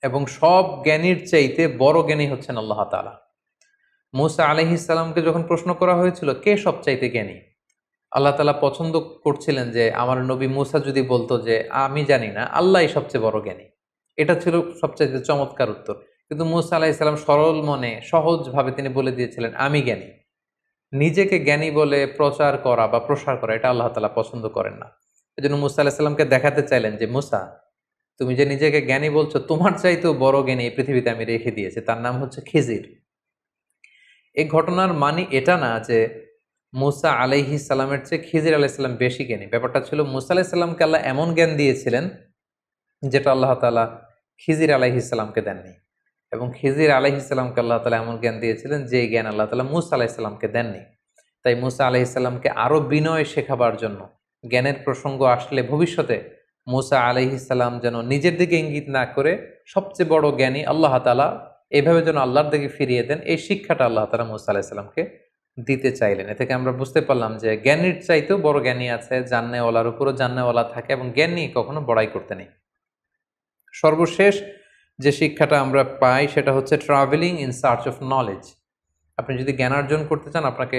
এবং সব জ্ঞানীর চাইতে বড় জ্ঞানী হচ্ছেন আল্লাহ তাআলা। মুসা আলাইহিস সালামকে যখন প্রশ্ন করা হয়েছিল কে সবচাইতে জ্ঞানী, আল্লাহ তাআলা পছন্দ করছিলেন যে আমার নবী মুসা যদি বলতো যে আমি জানি না, আল্লাহই সবচেয়ে বড় জ্ঞানী। এটা ছিল সবচাইতে চমৎকার উত্তর। কিন্তু মুসা আলাইহিস সালাম সরল মনে সহজভাবে তিনি বলে দিয়েছিলেন আমি জ্ঞানী। নিজেকে জ্ঞানী বলে প্রচার করা বা প্রসার করা, এটা আল্লাহ তাআলা পছন্দ করেন না। এজন্য মুসা আলাইহিস সালামকে দেখাতে চাইলেন যে মুসা, তুমি যে নিজেকে জ্ঞানী বলছো, তোমার চাইতেও বড় জ্ঞানী এই পৃথিবীতে আমি রেখে দিয়েছি, তার নাম হচ্ছে খিজির। এই ঘটনার মানে এটা না যে মুসা আলাইহিস সালামের চেয়ে খিজির আলাইহিস সালাম বেশি জ্ঞানী। ব্যাপারটা ছিল মুসা আলাইহিস সালামকে আল্লাহ এমন জ্ঞান দিয়েছিলেন যেটা আল্লাহ তাআলা খিজির আলাইহিস সালামকে দেননি, এবং খিজির আলাইহিস সালামকে আল্লাহ তাআলা এমন জ্ঞান দিয়েছিলেন যে জ্ঞান আল্লাহ তাআলা মুসা আলাইহিস সালামকে দেননি। তাই মুসা আলাইহিস সালামকে আরো বিনয় শেখাবার জন্য, জ্ঞানের প্রসঙ্গ আসলে ভবিষ্যতে মুসা আলাইহিস সালাম যেন নিজের দিকে ইঙ্গিত না করে সবচেয়ে বড় জ্ঞানী আল্লাহ তাআলা, এভাবে যেন আল্লাহর দিকে ফিরিয়ে দেন, এই শিক্ষাটা আল্লাহ তাআলা মুসা আলাইহিস সালামকে দিতে চাইলেন। এ থেকে আমরা বুঝতে পারলাম যে জ্ঞানীর চাইতেও বড় জ্ঞানী আছে, জান্নেওয়ালার উপরও জান্নেওয়ালা থাকে, এবং জ্ঞান নিয়ে কখনো বড়াই করতে নেই। সর্বশেষ যে শিক্ষাটা আমরা পাই সেটা হচ্ছে travelling in search of knowledge. আপনি যদি জ্ঞান অর্জন করতে চান, আপনাকে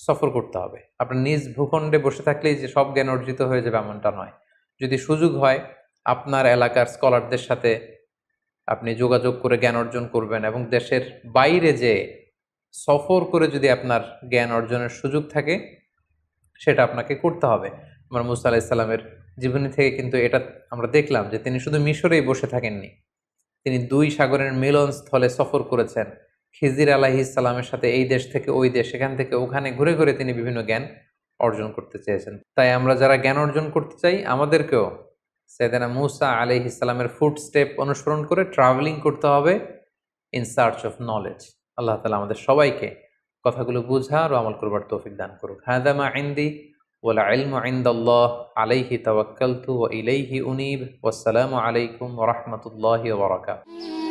সফর করতে হবে। আপনার নিজ ভূখণ্ডে বসে থাকলেই যে সব জ্ঞান অর্জিত হয়ে যাবে এমনটা নয়। যদি সুযোগ হয় আপনার এলাকার স্কলারদের সাথে আপনি যোগাযোগ করে জ্ঞান অর্জন করবেন, এবং দেশের বাইরে যে সফর করে যদি আপনার জ্ঞান অর্জনের সুযোগ থাকে, সেটা আপনাকে করতে হবে। আমার মুসা আলাইহিস সালামের জীবনী থেকে কিন্তু এটা আমরা দেখলাম যে তিনি শুধু মিশরেই বসে থাকেননি, তিনি 2 সাগরের মিলনস্থলে সফর করেছেন। খিজির আলাইহিস সালামের সাথে এই দেশ থেকে ওই দেশ, সেখান থেকে ওখানে ঘুরে ঘুরে তিনি বিভিন্ন জ্ঞান অর্জন করতে চেয়েছেন। তাই আমরা যারা জ্ঞান অর্জন করতে চাই, আমাদেরকেও সাইয়েদনা মুসা আলাইহিস সালামের ফুটস্টেপ অনুসরণ করে ট্রাভেলিং করতে হবে ইন সার্চ অফ নলেজ। আল্লাহ তাআলা আমাদের সবাইকে কথাগুলো বুঝার ও আমল করবার তৌফিক দান করুক। হাযা মা ইনদি ওয়াল ইলমু ইনদাল্লাহ আলাইহি তাওয়াক্কালতু ওয়া ইলাইহি উনীব। ওয়াসসালামু আলাইকুম ওয়া রাহমাতুল্লাহি ওয়া বারাকাতুহু।